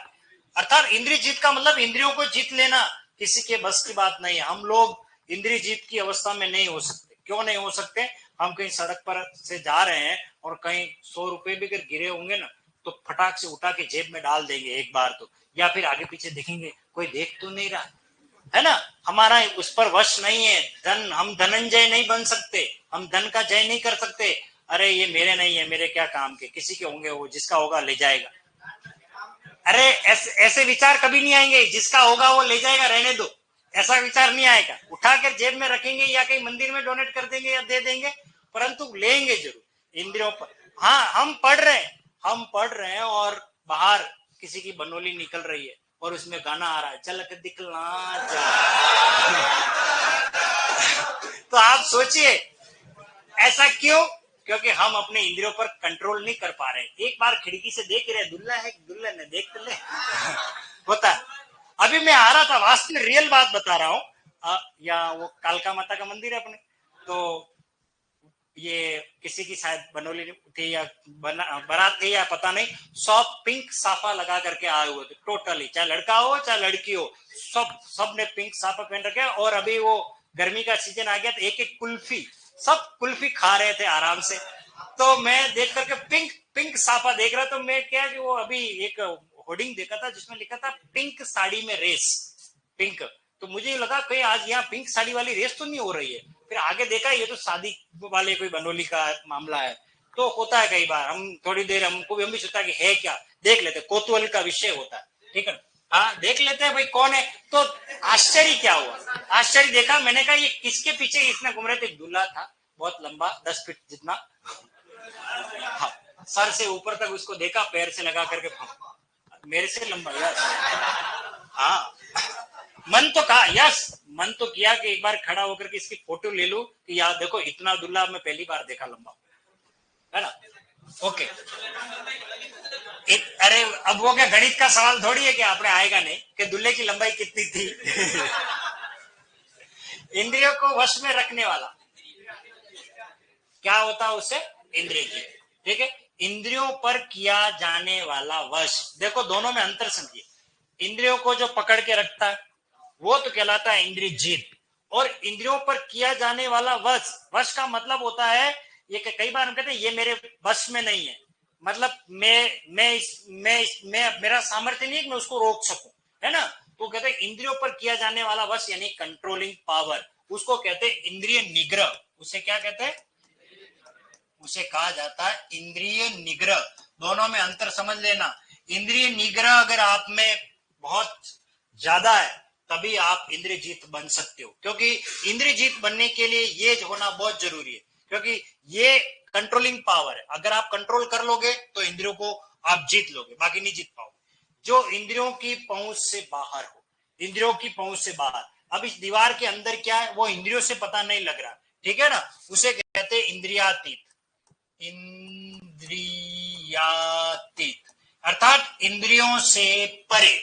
अर्थात इंद्रिय जीत का मतलब इंद्रियों को जीत लेना किसी के बस की बात नहीं है। हम लोग इंद्रिय जीत की अवस्था में नहीं हो सकते। क्यों नहीं हो सकते, हम कहीं सड़क पर से जा रहे हैं और कहीं 100 रुपए भी अगर गिरे होंगे ना तो फटाक से उठा के जेब में डाल देंगे एक बार तो, या फिर आगे पीछे देखेंगे कोई देख तो नहीं रहा है ना, हमारा उस पर वश नहीं है। धन, हम धनंजय नहीं बन सकते, हम धन का जय नहीं कर सकते। अरे ये मेरे नहीं है, मेरे क्या काम के, किसी के होंगे, वो जिसका होगा ले जाएगा। अरे ऐसे विचार कभी नहीं आएंगे, जिसका होगा वो ले जाएगा, रहने दो, ऐसा विचार नहीं आएगा। उठाकर जेब में रखेंगे या कहीं मंदिर में डोनेट कर देंगे या दे देंगे, परंतु लेंगे जरूर इंद्रियों पर। हाँ, हम पढ़ रहे हैं और बाहर किसी की बनोली निकल रही है और उसमें गाना आ रहा है, झलक दिखला जा। तो आप सोचिए ऐसा क्यों, क्योंकि हम अपने इंद्रियों पर कंट्रोल नहीं कर पा रहे। एक बार खिड़की से देख रहे, दुल्ला है दुल्हन है, देख तो ले। होता है। अभी मैं आ रहा था, वास्तव में रियल बात बता रहा हूँ, या वो कालका माता का मंदिर है अपने, तो ये किसी की शायद बनोली थी या बारात थी या पता नहीं, सब पिंक साफा लगा करके आए हुए थे टोटली, चाहे लड़का हो चाहे लड़की हो, सब ने पिंक साफा पहन रखे। और अभी वो गर्मी का सीजन आ गया तो एक एक कुल्फी, सब कुल्फी खा रहे थे आराम से। तो मैं देख करके पिंक पिंक साफा देख रहा, तो मैं क्या कि वो अभी एक होर्डिंग देखा था जिसमें लिखा था पिंक साड़ी में रेस, पिंक। तो मुझे लगा कहीं आज यहाँ पिंक साड़ी वाली रेस तो नहीं हो रही है। फिर आगे देखा ये तो शादी वाले कोई बनोली का मामला है। तो होता है कई बार, हम थोड़ी देर हमको भी, हम भी सोचता कि है क्या, देख लेते, कौतूहल का विषय होता है, ठीक है। हाँ देख लेते हैं भाई कौन है। तो आश्चर्य क्या हुआ, आश्चर्य देखा, मैंने कहा ये किसके पीछे इतना घूम रहे थे। दूल्हा था बहुत लंबा, 10 फीट जितना, हाँ, सर से ऊपर तक उसको देखा, पैर से लगा करके, मेरे से लंबा यार। हाँ, मन तो कहा, यस मन तो किया कि एक बार खड़ा होकर के इसकी फोटो ले लूं कि यार देखो इतना दूल्हा मैं पहली बार देखा लंबा, है ना। ओके, अरे अब वो क्या गणित का सवाल थोड़ी है कि आपने आएगा नहीं कि दूल्हे की लंबाई कितनी थी। इंद्रियों को वश में रखने वाला क्या होता है, उससे इंद्रिय जी, ठीक है। इंद्रियों पर किया जाने वाला वश, देखो दोनों में अंतर समझिए। इंद्रियों को जो पकड़ के रखता है वो तो कहलाता है इंद्रिय जीत, और इंद्रियों पर किया जाने वाला वश, वश का मतलब होता है ये कि कई बार हम कहते हैं ये मेरे वश में नहीं है, मतलब मैं मेरा सामर्थ्य नहीं है कि मैं उसको रोक सकूं, है ना। तो कहते हैं इंद्रियों पर किया जाने वाला वश यानी कंट्रोलिंग पावर, उसको कहते हैं इंद्रिय निग्रह। उसे क्या कहते हैं, उसे कहा जाता है इंद्रिय निग्रह। दोनों में अंतर समझ लेना। इंद्रिय निग्रह अगर आप में बहुत ज्यादा है तभी आप इंद्रिय जीत बन सकते हो, क्योंकि इंद्रिय जीत बनने के लिए ये होना बहुत जरूरी है, क्योंकि ये कंट्रोलिंग पावर है। अगर आप कंट्रोल कर लोगे तो इंद्रियों को आप जीत लोगे, बाकी नहीं जीत पाओगे। जो इंद्रियों की पहुंच से बाहर हो, इंद्रियों की पहुंच से बाहर, अब इस दीवार के अंदर क्या है वो इंद्रियों से पता नहीं लग रहा, ठीक है ना, उसे कहते हैं इंद्रियातीत। इंद्रियातीत अर्थात इंद्रियों से परे,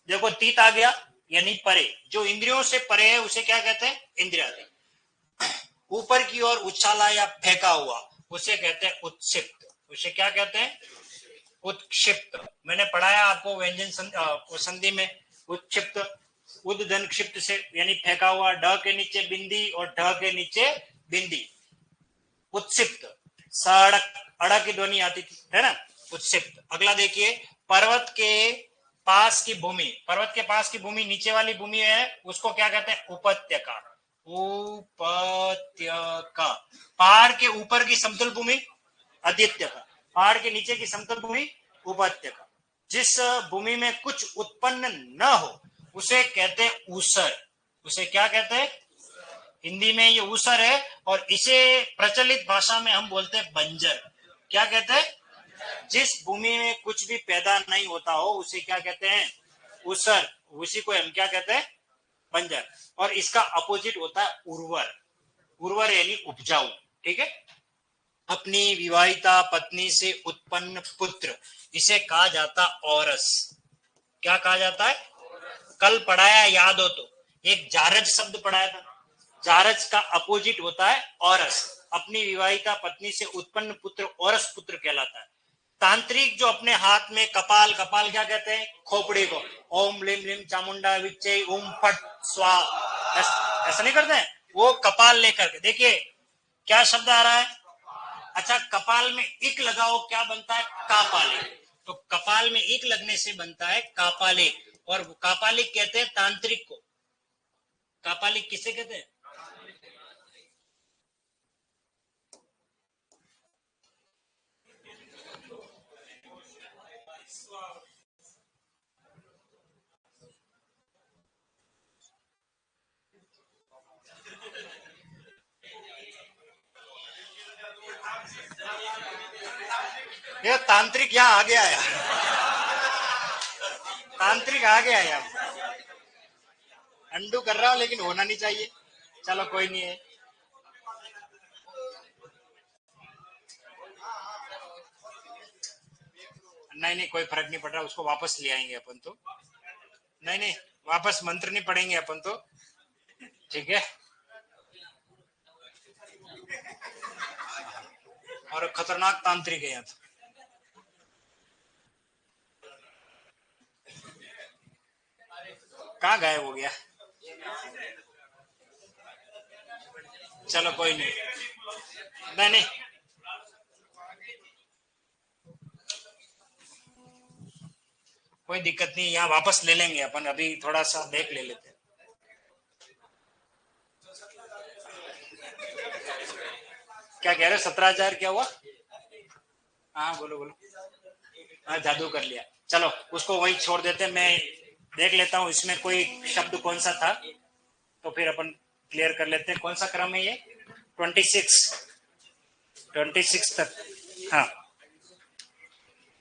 देखो तीत आ गया यानी परे, जो इंद्रियों से परे है उसे क्या कहते हैं, इंद्रियातीत। ऊपर की ओर उछाला या फेंका हुआ उसे कहते हैं उत्क्षिप्त। उसे क्या कहते हैं, उत्क्षिप्त। मैंने पढ़ाया आपको व्यंजन संधि में, उत्क्षिप्त उद्दन क्षिप्त से यानी फेंका हुआ, ढ के नीचे बिंदी और ढ के नीचे बिंदी, उत्क्षिप्त। सड़क, अड़ा की ध्वनि आती थी, है ना, उत्क्षिप्त। अगला देखिए, पर्वत के पास की भूमि, पर्वत के पास की भूमि नीचे वाली भूमि है, उसको क्या कहते हैं? उपत्यका। उपत्यका। पहाड़ के ऊपर की समतल भूमि अद्वित्यका, पहाड़ के नीचे की समतल भूमि उपत्यका। जिस भूमि में कुछ उत्पन्न न हो उसे कहते हैं ऊसर। उसे क्या कहते हैं? हिंदी में ये ऊसर है, और इसे प्रचलित भाषा में हम बोलते हैं बंजर। क्या कहते हैं? जिस भूमि में कुछ भी पैदा नहीं होता हो उसे क्या कहते हैं? ऊसर। उसी को हम क्या कहते हैं? बंजर। और इसका अपोजिट होता है उर्वर। उर्वर यानी उपजाऊ। ठीक है। अपनी विवाहिता पत्नी से उत्पन्न पुत्र, इसे कहा जाता औरस। क्या कहा जाता है? कल पढ़ाया, याद हो तो, एक जारज शब्द पढ़ाया था। जारज का अपोजिट होता है औरस। अपनी विवाहिता पत्नी से उत्पन्न पुत्र औरस पुत्र कहलाता है। तांत्रिक जो अपने हाथ में कपाल, कपाल क्या कहते हैं? खोपड़ी को। ओम लिम लिम चामुंडा विच्चे ओम फट स्वा, ऐसा नहीं करते हैं? वो कपाल लेकर के देखिए क्या शब्द आ रहा है। अच्छा, कपाल में इक लगाओ, क्या बनता है? कापाले। तो कपाल में इक लगने से बनता है कापाले। और कापालिक कहते हैं तांत्रिक को। कापालिक किसे कहते हैं? ये तांत्रिक यहाँ आ गया है, तांत्रिक आ गया है यहाँ। अंडू कर रहा हूं लेकिन होना नहीं चाहिए। चलो कोई नहीं है। नहीं नहीं, कोई फर्क नहीं पड़ रहा, उसको वापस ले आएंगे अपन तो। नहीं नहीं, वापस मंत्र नहीं पढ़ेंगे अपन तो। ठीक है। और खतरनाक तांत्रिक है यहाँ तो। कहाँ गायब हो गया? चलो कोई नहीं, नहीं नहीं, कोई दिक्कत नहीं, यहाँ वापस ले लेंगे अपन। अभी थोड़ा सा देख ले लेते हैं। क्या कह रहे हो? 17,000 क्या हुआ? हाँ बोलो बोलो। हाँ, जादू कर लिया। चलो उसको वही छोड़ देते हैं। मैं देख लेता हूँ इसमें कोई शब्द कौन सा था, तो फिर अपन क्लियर कर लेते हैं। कौन सा क्रम है ये? 26 तक। हाँ,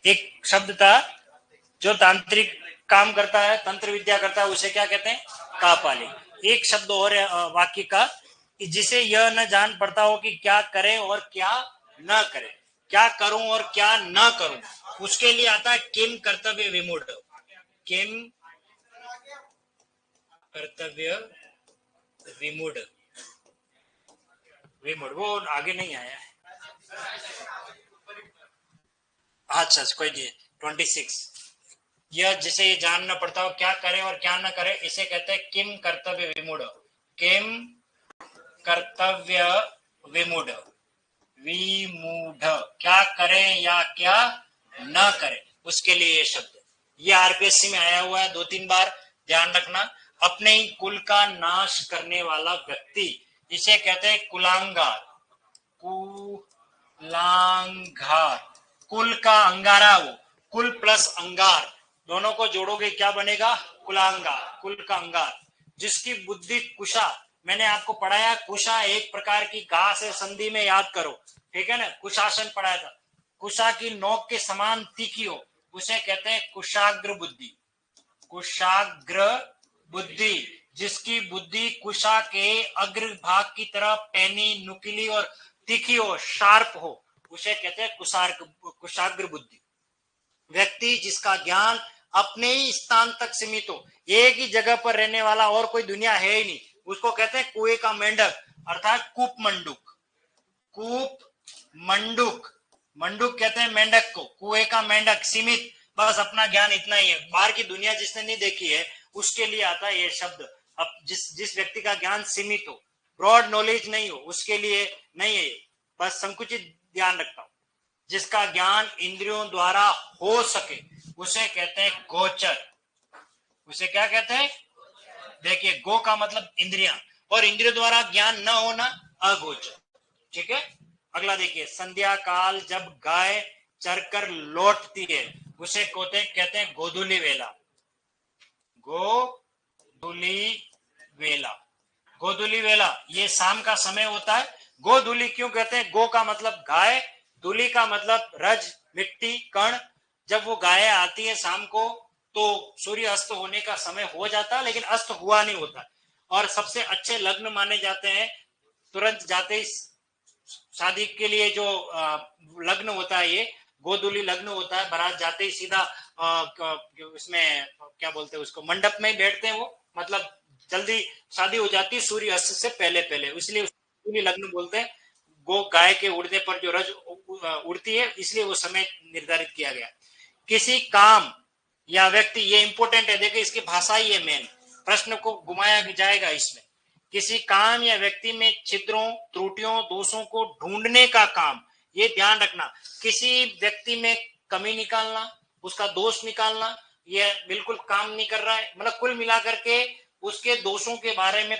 एक शब्द था जो तांत्रिक काम करता है, तंत्र विद्या करता है, उसे क्या कहते हैं? कापालिक। एक शब्द और है वाक्य का, जिसे यह न जान पड़ता हो कि क्या करे और क्या न करे, क्या करूं और क्या न करूं, उसके लिए आता है किम कर्तव्य विमूढ़। किम कर्तव्य विमूढ़। विमूढ़ वो आगे नहीं आया है। अच्छा कोई नहीं। 26, यह जिसे ये जानना पड़ता हो क्या करे और क्या न करे, इसे कहते हैं किम कर्तव्य विमूढ़। किम कर्तव्य विमूढ़। विमूढ़, क्या करे या क्या न करे, उसके लिए ये शब्द। ये आरपीएससी में आया हुआ है 2-3 बार, ध्यान रखना। अपने ही कुल का नाश करने वाला व्यक्ति, इसे कहते हैं कुलांगार। कुलांगार, कुल का अंगारा। वो कुल प्लस अंगार दोनों को जोड़ोगे क्या बनेगा? कुलांगार, कुल का अंगार। जिसकी बुद्धि कुशा, मैंने आपको पढ़ाया कुशा एक प्रकार की घास है, संधि में याद करो। ठीक है ना, कुशासन पढ़ाया था। कुशा की नोक के समान तीखी हो, उसे कहते हैं कुशाग्र बुद्धि। कुशाग्र बुद्धि, जिसकी बुद्धि कुशा के अग्र भाग की तरह पैनी, नुकीली और तीखी हो, शार्प हो, उसे कहते हैं कुशाग्र बुद्धि। व्यक्ति जिसका ज्ञान अपने ही स्थान तक सीमित हो, एक ही जगह पर रहने वाला, और कोई दुनिया है ही नहीं, उसको कहते हैं कुएं का मेंढक, अर्थात कूप मंडूक। कूप मंडूक, मंडूक कहते हैं मेंढक को। कुएं का मेंढक, सीमित, बस अपना ज्ञान इतना ही है। बाहर की दुनिया जिसने नहीं देखी है उसके लिए आता है ये शब्द। अब जिस व्यक्ति का ज्ञान सीमित हो, ब्रॉड नॉलेज नहीं हो, उसके लिए नहीं है। बस संकुचित ध्यान रखता हूं। जिसका ज्ञान इंद्रियों द्वारा हो सके उसे कहते हैं गोचर। उसे क्या कहते हैं? देखिए, गो का मतलब इंद्रियां, और इंद्रियों द्वारा ज्ञान न होना अगोचर। ठीक है, अगला देखिए, संध्या काल जब गाय चरकर लौटती है उसे कहते हैं गोधूली वेला। गोधूली वेला, गोधूली वेला ये शाम का समय होता है। गोधूली क्यों कहते हैं? गो का मतलब गाय, धूली का मतलब रज, मिट्टी, कण। जब वो गाय आती है शाम को तो सूर्य अस्त होने का समय हो जाता है, लेकिन अस्त हुआ नहीं होता। और सबसे अच्छे लग्न माने जाते हैं तुरंत जाते ही शादी के लिए जो लग्न होता है, ये गोधूली लग्न होता है। बारात जाते ही सीधा इसमें क्या बोलते हैं उसको, मंडप में ही बैठते हैं वो, मतलब जल्दी शादी हो जाती है सूर्य अस्त से पहले पहले, इसलिए गोधूली लग्न बोलते हैं। गो गाय के उड़ने पर जो रज उड़ती है, इसलिए वो समय निर्धारित किया गया। किसी काम या व्यक्ति, ये इंपॉर्टेंट है, देखिए इसकी भाषा ही है मेन, प्रश्न को घुमाया जाएगा इसमें। किसी काम या व्यक्ति में छिद्रों, त्रुटियों, दोषों को ढूंढने का काम, ये ध्यान रखना। किसी व्यक्ति में कमी निकालना, उसका दोष निकालना, ये बिल्कुल काम नहीं कर रहा है, मतलब कुल मिलाकर के उसके दोषों के बारे में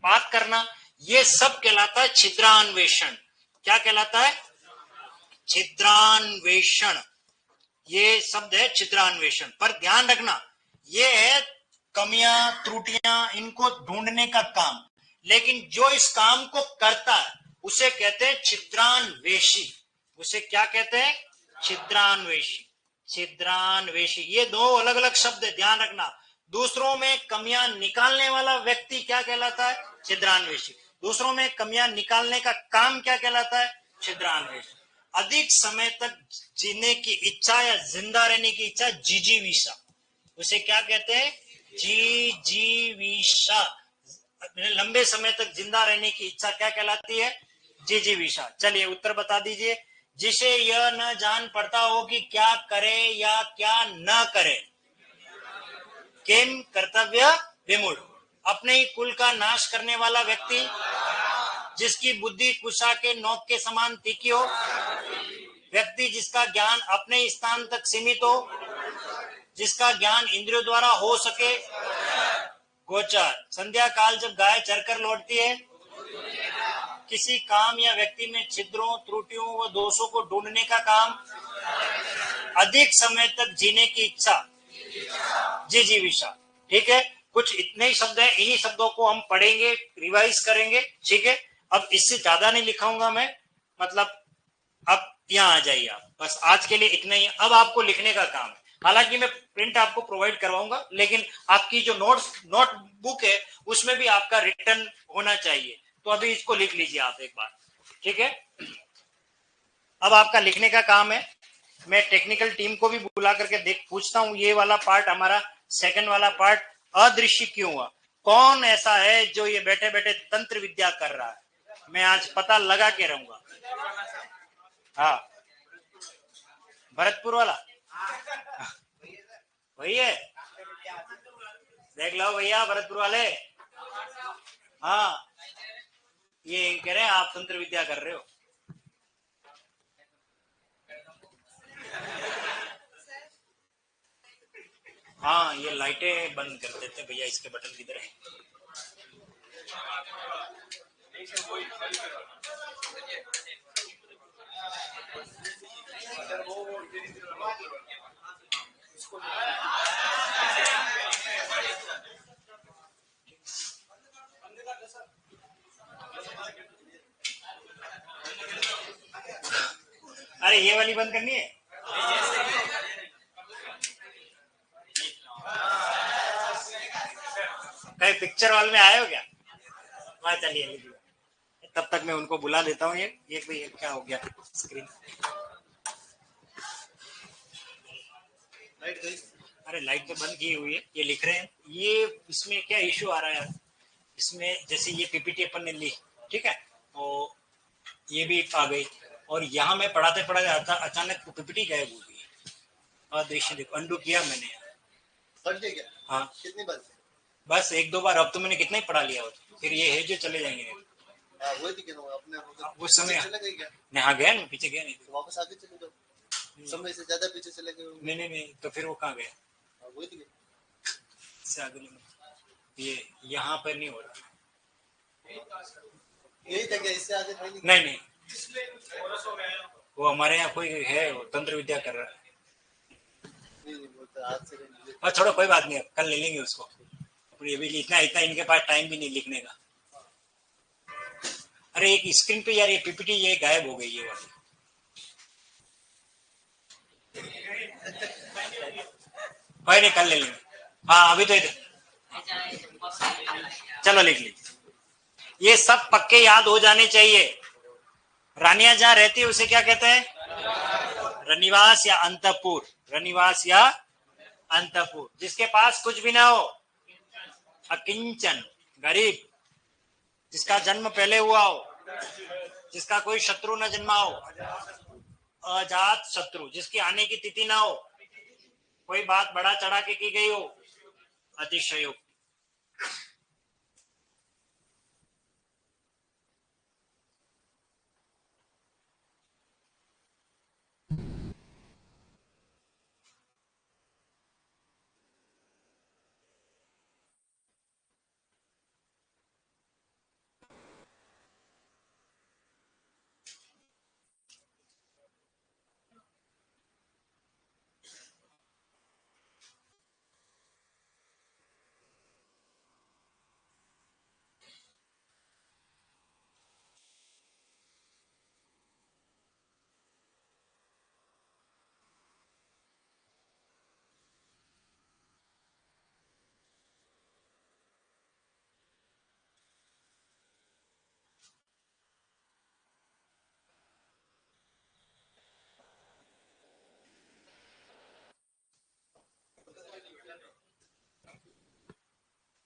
बात करना, ये सब कहलाता है छिद्रान्वेषण। क्या कहलाता है? छिद्रान्वेषण, ये शब्द है छिद्रान्वेषण। पर ध्यान रखना, ये है कमियां, त्रुटियां, इनको ढूंढने का काम। लेकिन जो इस काम को करता है उसे कहते हैं छिद्रान्वेषी। उसे क्या कहते हैं? छिद्रान्वेषी। छिद्रान्वेषी, ये दो अलग अलग शब्द है, ध्यान रखना। दूसरों में कमियां निकालने वाला व्यक्ति क्या कहलाता है? छिद्रान्वेषी। दूसरों में कमियां निकालने का काम क्या कहलाता है? छिद्रान्वेषी। अधिक समय तक जीने की इच्छा या जिंदा रहने की इच्छा, जिजीविषा। उसे क्या कहते हैं? जिजीविषा। लंबे समय तक जिंदा रहने की इच्छा क्या कहलाती है? जिजीविषा। चलिए उत्तर बता दीजिए। जिसे यह न जान पड़ता हो कि क्या करे या क्या न करे, किम कर्तव्य विमूढ़। अपने ही कुल का नाश करने वाला व्यक्ति, जिसकी बुद्धि कुशा के नोक के समान तीखी हो, व्यक्ति जिसका ज्ञान अपने स्थान तक सीमित हो, जिसका ज्ञान इंद्रियों द्वारा हो सके, गोचर। संध्या काल जब गाय चरकर लौटती है, किसी काम या व्यक्ति में छिद्रों, त्रुटियों व दोषों को ढूंढने का काम, अधिक समय तक जीने की इच्छा, जिजीविषा। ठीक है, कुछ इतने ही शब्द हैं, इन्हीं शब्दों को हम पढ़ेंगे, रिवाइज करेंगे। ठीक है, अब इससे ज्यादा नहीं लिखाऊंगा मैं, मतलब अब यहाँ आ जाइए आप, बस आज के लिए इतना ही। अब आपको लिखने का काम है, हालांकि मैं प्रिंट आपको प्रोवाइड करवाऊंगा, लेकिन आपकी जो नोटबुक है उसमें भी आपका रिटर्न होना चाहिए। तो अभी इसको लिख लीजिए आप एक बार। ठीक है, अब आपका लिखने का काम है। मैं टेक्निकल टीम को भी बुला करके पूछता हूं, ये वाला पार्ट हमारा सेकंड वाला पार्ट अदृश्य क्यों हुआ? कौन ऐसा है जो ये बैठे बैठे तंत्र विद्या कर रहा है? मैं आज पता लगा के रहूंगा। हाँ, भरतपुर वाला वही है, देख लो भैया भरतपुर वाले। हाँ, ये कह रहे हैं आप तंत्र विद्या कर रहे हो। हाँ, ये लाइटें बंद कर देते भैया, इसके बटन किधर है? अरे ये वाली बंद करनी है। कहीं पिक्चर हॉल में आए हो क्या? वहाँ चलिए लीजिए, तब तक मैं उनको बुला देता हूँ। ये भाई क्या हो गया स्क्रीन? अरे लाइट तो बंद की हुई है, ये लिख रहे हैं। ये इसमें क्या इश्यू आ रहा है इसमें? जैसे ये पीपीटी अपन ने ली, ठीक है, तो ये भी आ गई, और यहाँ मैं पढ़ाते पढ़ाते अचानक पीपीटी गायब हो गई। अदृश्य देखो, अंडू किया मैंने। क्या? हाँ, कितनी बार? बस एक दो बार। अब तो मैंने कितना ही पढ़ा लिया हो, फिर ये है जो चले जाएंगे। हाँ वही दिखे ना, अपने उस समय चले गए क्या? यहाँ गया ना, पीछे गया नहीं तो वापस आगे चले जाओ, समय से ज्यादा पीछे चले गए होंगे। नहीं, तो फिर वो कहाँ गया? हाँ, वही दिखे। इससे आगे नहीं। ये यहाँ पर नहीं हो रहा। यही था क्या? इससे आगे था नहीं? नहीं, वो हमारे यहाँ कोई है, वो तंत्र विद्या कर रहा है। नहीं बोलते आज से नहीं। और छोड़ो, कोई बात नहीं, कल ले लेंगे उसको। ये भी इतना इतना इनके पास टाइम भी नहीं लिखने का। अरे एक स्क्रीन पे यार ये पीपीटी ये गायब हो गई ये वाली। कोई नहीं, कल ले लेंगे। हाँ अभी तो इधर चलो लिख लीजिए। ये सब पक्के याद हो जाने चाहिए। रानियां जहां रहती है उसे क्या कहते हैं? रनिवास या अंतपुर। रनिवास या अंतपुर। जिसके पास कुछ भी ना हो, अकिंचन, गरीब, जिसका जन्म पहले हुआ हो, जिसका कोई शत्रु न जन्मा हो, अजात शत्रु, जिसकी आने की तिथि ना हो, कोई बात बढ़ा चढ़ा के की गई हो, अतिशयोक्ति।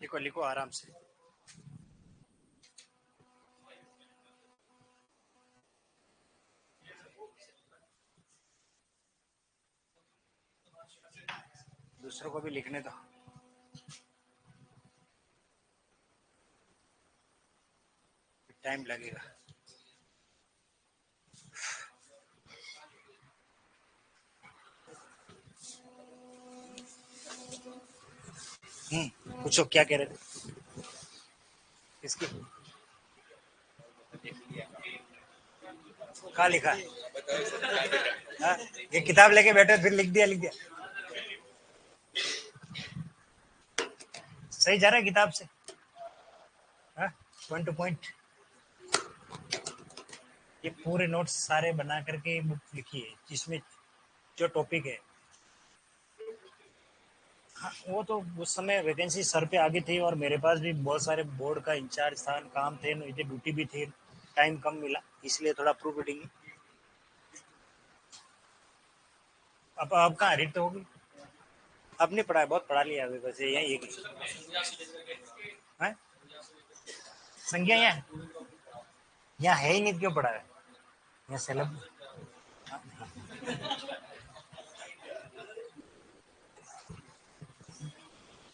लिखो लिखो आराम से। दूसरों को भी लिखने दो। टाइम लगेगा। पूछो क्या कह रहे थे? किसकी? कहाँ लिखा है? हाँ? ये किताब लेके बैठे फिर लिख दिया। सही जा रहा है किताब से? Point two point. ये पूरे नोट्स सारे बना करके बुक लिखी है जिसमें जो टॉपिक है। हाँ वो तो उस समय वैकेंसी सर पे आगे थी और मेरे पास भी बहुत सारे बोर्ड का इंचार्ज था, काम थे, मुझे ड्यूटी भी थी, टाइम कम मिला, इसलिए थोड़ा प्रूफ रीडिंग। अब कहाँ रीड तो होगी। अब नहीं पढ़ा है, बहुत पढ़ा लिया अभी, बस यही एक है। संज्ञा यहाँ है ही नहीं, क्यों पढ़ा है? यहाँ सेलब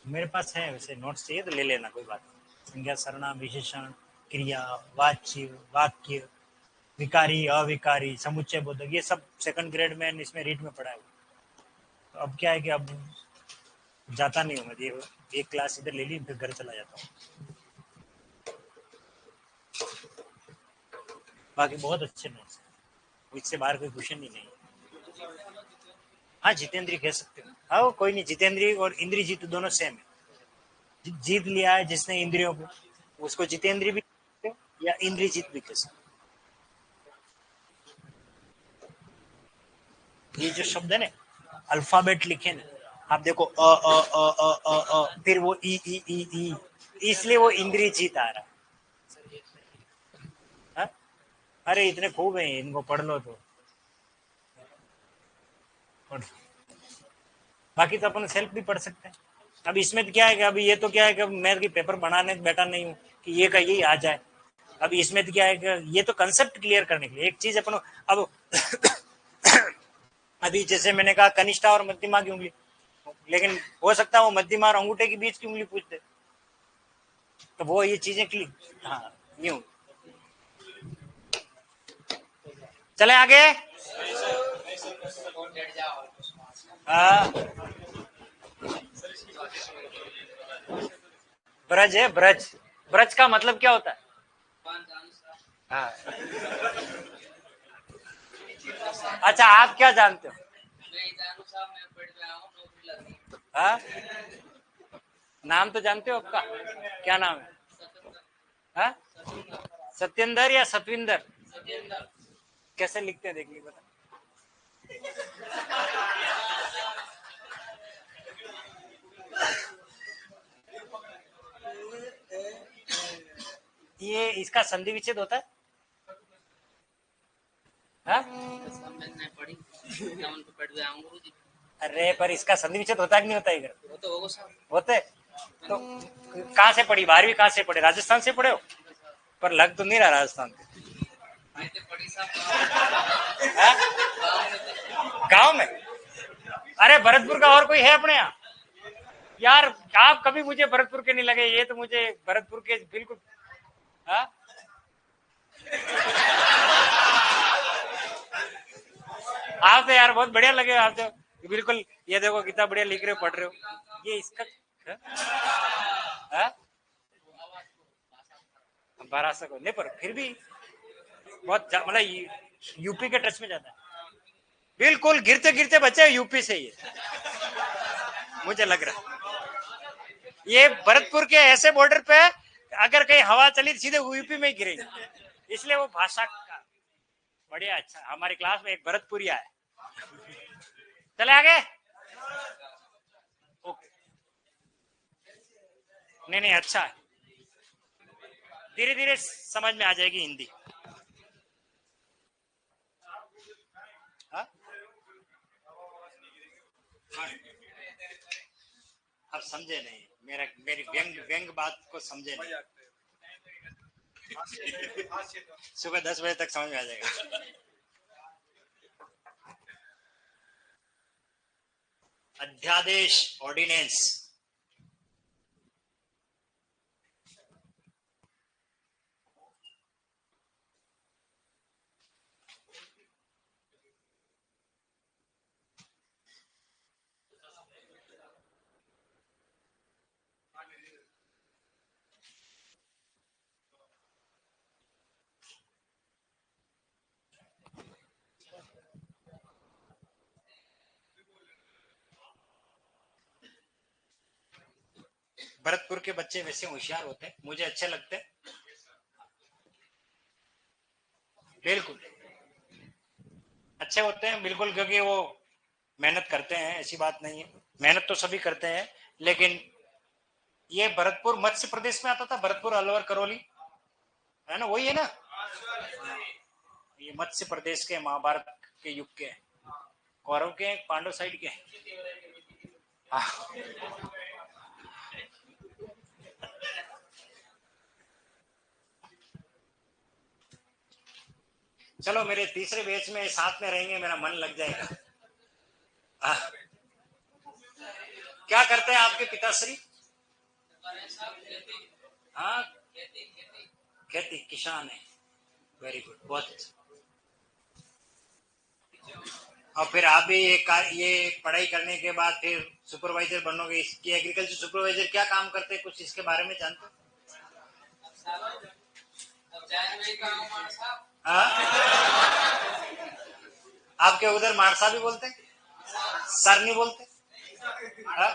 मेरे पास है, वैसे नोट्स चाहिए तो ले लेना, कोई बात नहीं। संज्ञा, सर्वनाम, विशेषण, क्रिया, वाच्य, वाक्य, विकारी, अविकारी, समुच्चय बोधक, ये सब सेकंड ग्रेड में इसमें रीड में पढ़ा है। तो अब क्या है कि अब जाता नहीं हूँ मैं, एक क्लास इधर ले ली फिर घर चला जाता हूँ। बाकी बहुत अच्छे नोट्स हैं, इससे बाहर कोई क्वेश्चन ही नहीं। हाँ जितेंद्री कह सकते हो। हाँ वो कोई नहीं, जितेंद्री और इंद्रजीत दोनों सेम है। जीत लिया है जिसने इंद्रियों को, उसको जितेंद्री भी कह सकते हो या इंद्रजीत भी कह सकते हो। ये जो शब्द है ना, अल्फाबेट लिखे ना, आप देखो फिर वो ई, इसलिए वो इंद्रजीत आ रहा है। हाँ? अरे इतने खूब है, इनको पढ़ लो तो पढ़। बाकी तो अपन सेल्फ भी पढ़ सकते हैं। अब इसमें तो क्या है कि अभी ये तो क्या है कि मैं कि पेपर बनाने बैठा नहीं हूँ कि ये का यही आ जाए। अब इसमें तो क्या है कि ये तो कंसेप्ट क्लियर करने के लिए एक चीज अपन अब अभी जैसे मैंने कहा कनिष्ठा और मध्यमा की उंगली, लेकिन हो सकता है वो मध्यमा और अंगूठे के बीच की उंगली पूछ दे, तो वो ये चीजें क्लियर। हाँ यूं चले आगे। हाँ, ब्रज है, ब्रज। ब्रज का मतलब क्या होता है? हाँ। अच्छा, आप क्या जानते हो? हाँ, नाम तो जानते हो आपका? क्या नाम है? हाँ, सत्येंद्र या सतविंदर? कैसे लिखते हैं देखिए, बता। ये इसका संधि विच्छेद होता है? हाँ? अरे पर इसका संधि विच्छेद होता है कि नहीं होता है इधर? होते। तो कहाँ से पढ़ी 12वीं? कहाँ से पढ़े? राजस्थान से पढ़े हो? पर लग तो नहीं रहा राजस्थान के। हाँ? गांव में? अरे भरतपुर का और कोई है अपने यहाँ? यार आप कभी मुझे भरतपुर के नहीं लगे, ये तो मुझे भरतपुर के बिल्कुल। हाँ? आप तो यार बहुत बढ़िया लगे, आप तो बिल्कुल। ये देखो कितना बढ़िया लिख रहे हो, पढ़ रहे हो। ये इसका बारासा को नहीं, पर फिर भी बहुत मतलब यूपी के टच में जाता है। बिल्कुल गिरते गिरते बच्चे यूपी से ही है, मुझे लग रहा है। ये भरतपुर के ऐसे बॉर्डर पे अगर कहीं हवा चली तो सीधे यूपी में ही गिरेगी, इसलिए वो भाषा का बढ़िया। अच्छा, हमारी क्लास में एक भरतपुरिया है। चले आगे। ओके, नहीं नहीं, अच्छा है। धीरे धीरे समझ में आ जाएगी हिंदी। हाँ? अब समझे नहीं, मेरी व्यंग व्यंग बात को समझे नहीं। सुबह 10 बजे तक समझ में आ जाएगा। अध्यादेश, ऑर्डिनेंस। भरतपुर के बच्चे वैसे होशियार होते हैं, मुझे अच्छे लगते हैं। बिल्कुल अच्छे होते हैं, बिल्कुल, क्योंकि वो मेहनत करते हैं, ऐसी बात नहीं है। मेहनत तो सभी करते हैं, लेकिन ये भरतपुर मत्स्य प्रदेश में आता था। भरतपुर, अलवर, करौली, है ना? वही है ना? ये मत्स्य प्रदेश के, महाभारत के युग के, कौरव के, पांडव साइड के। हाँ। चलो, मेरे तीसरे बैच में साथ में रहेंगे, मेरा मन लग जाएगा। क्या करते हैं आपके पिताश्री? हाँ, खेती, किसान है। वेरी गुड, बहुत अच्छा। और फिर आप भी ये पढ़ाई करने के बाद फिर सुपरवाइजर बनोगे। इसकी एग्रीकल्चर सुपरवाइजर क्या काम करते हैं, कुछ इसके बारे में जानते हो? हाँ? आपके उधर मारसा भी बोलते हैं, सर नहीं बोलते? हाँ?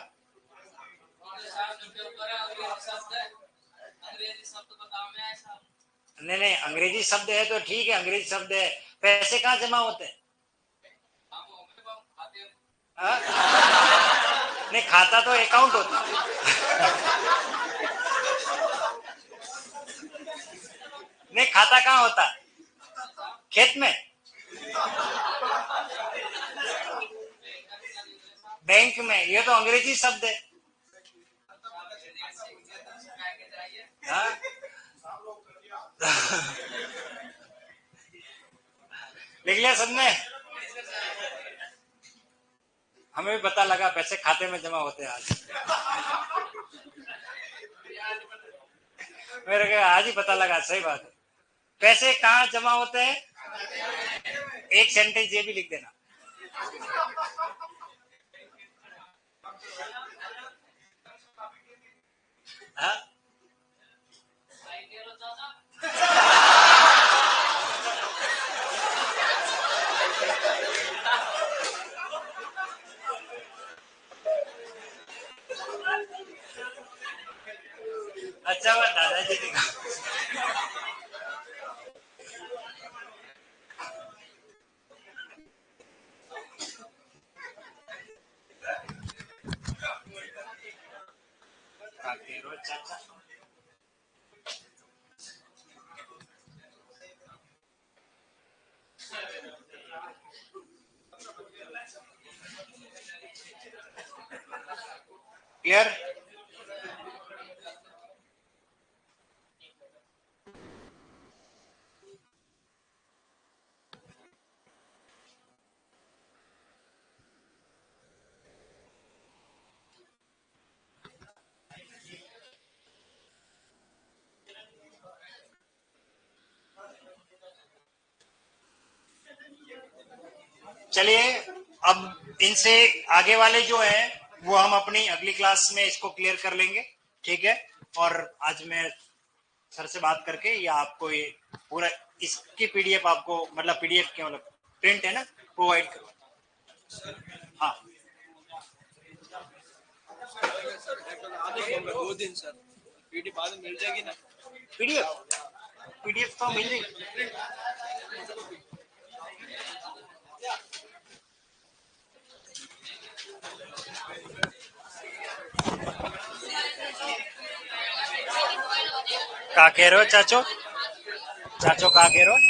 नहीं नहीं, अंग्रेजी शब्द है तो ठीक है, अंग्रेजी शब्द है। पैसे कहाँ जमा होते हैं? हाँ? नहीं, खाता तो अकाउंट होता है। नहीं, खाता कहाँ होता है? खेत में? बैंक में? ये तो अंग्रेजी शब्द है। हाँ? लिख लिया सबने? हमें भी पता लगा पैसे खाते में जमा होते हैं आज। मेरे को आज ही पता लगा, सही बात है। पैसे कहाँ जमा होते हैं? एक सेंटेंस ये भी लिख देना। हाँ? अच्छा हुआ दादाजी ने कहा। काकेरो चाचा। क्लियर? चलिए अब इनसे आगे वाले जो है वो हम अपनी अगली क्लास में इसको क्लियर कर लेंगे, ठीक है। और आज मैं सर से बात करके या आपको ये पूरा इसकी पीडीएफ आपको मतलब पीडीएफ क्या मतलब प्रिंट है ना प्रोवाइड करो। हाँ सर 2 दिन सर पीडी बाद में मिल जाएगी ना। पीडीएफ तो मिल जाएगी। का कह रहे हो चाचो? चाचो का कह रहे हो?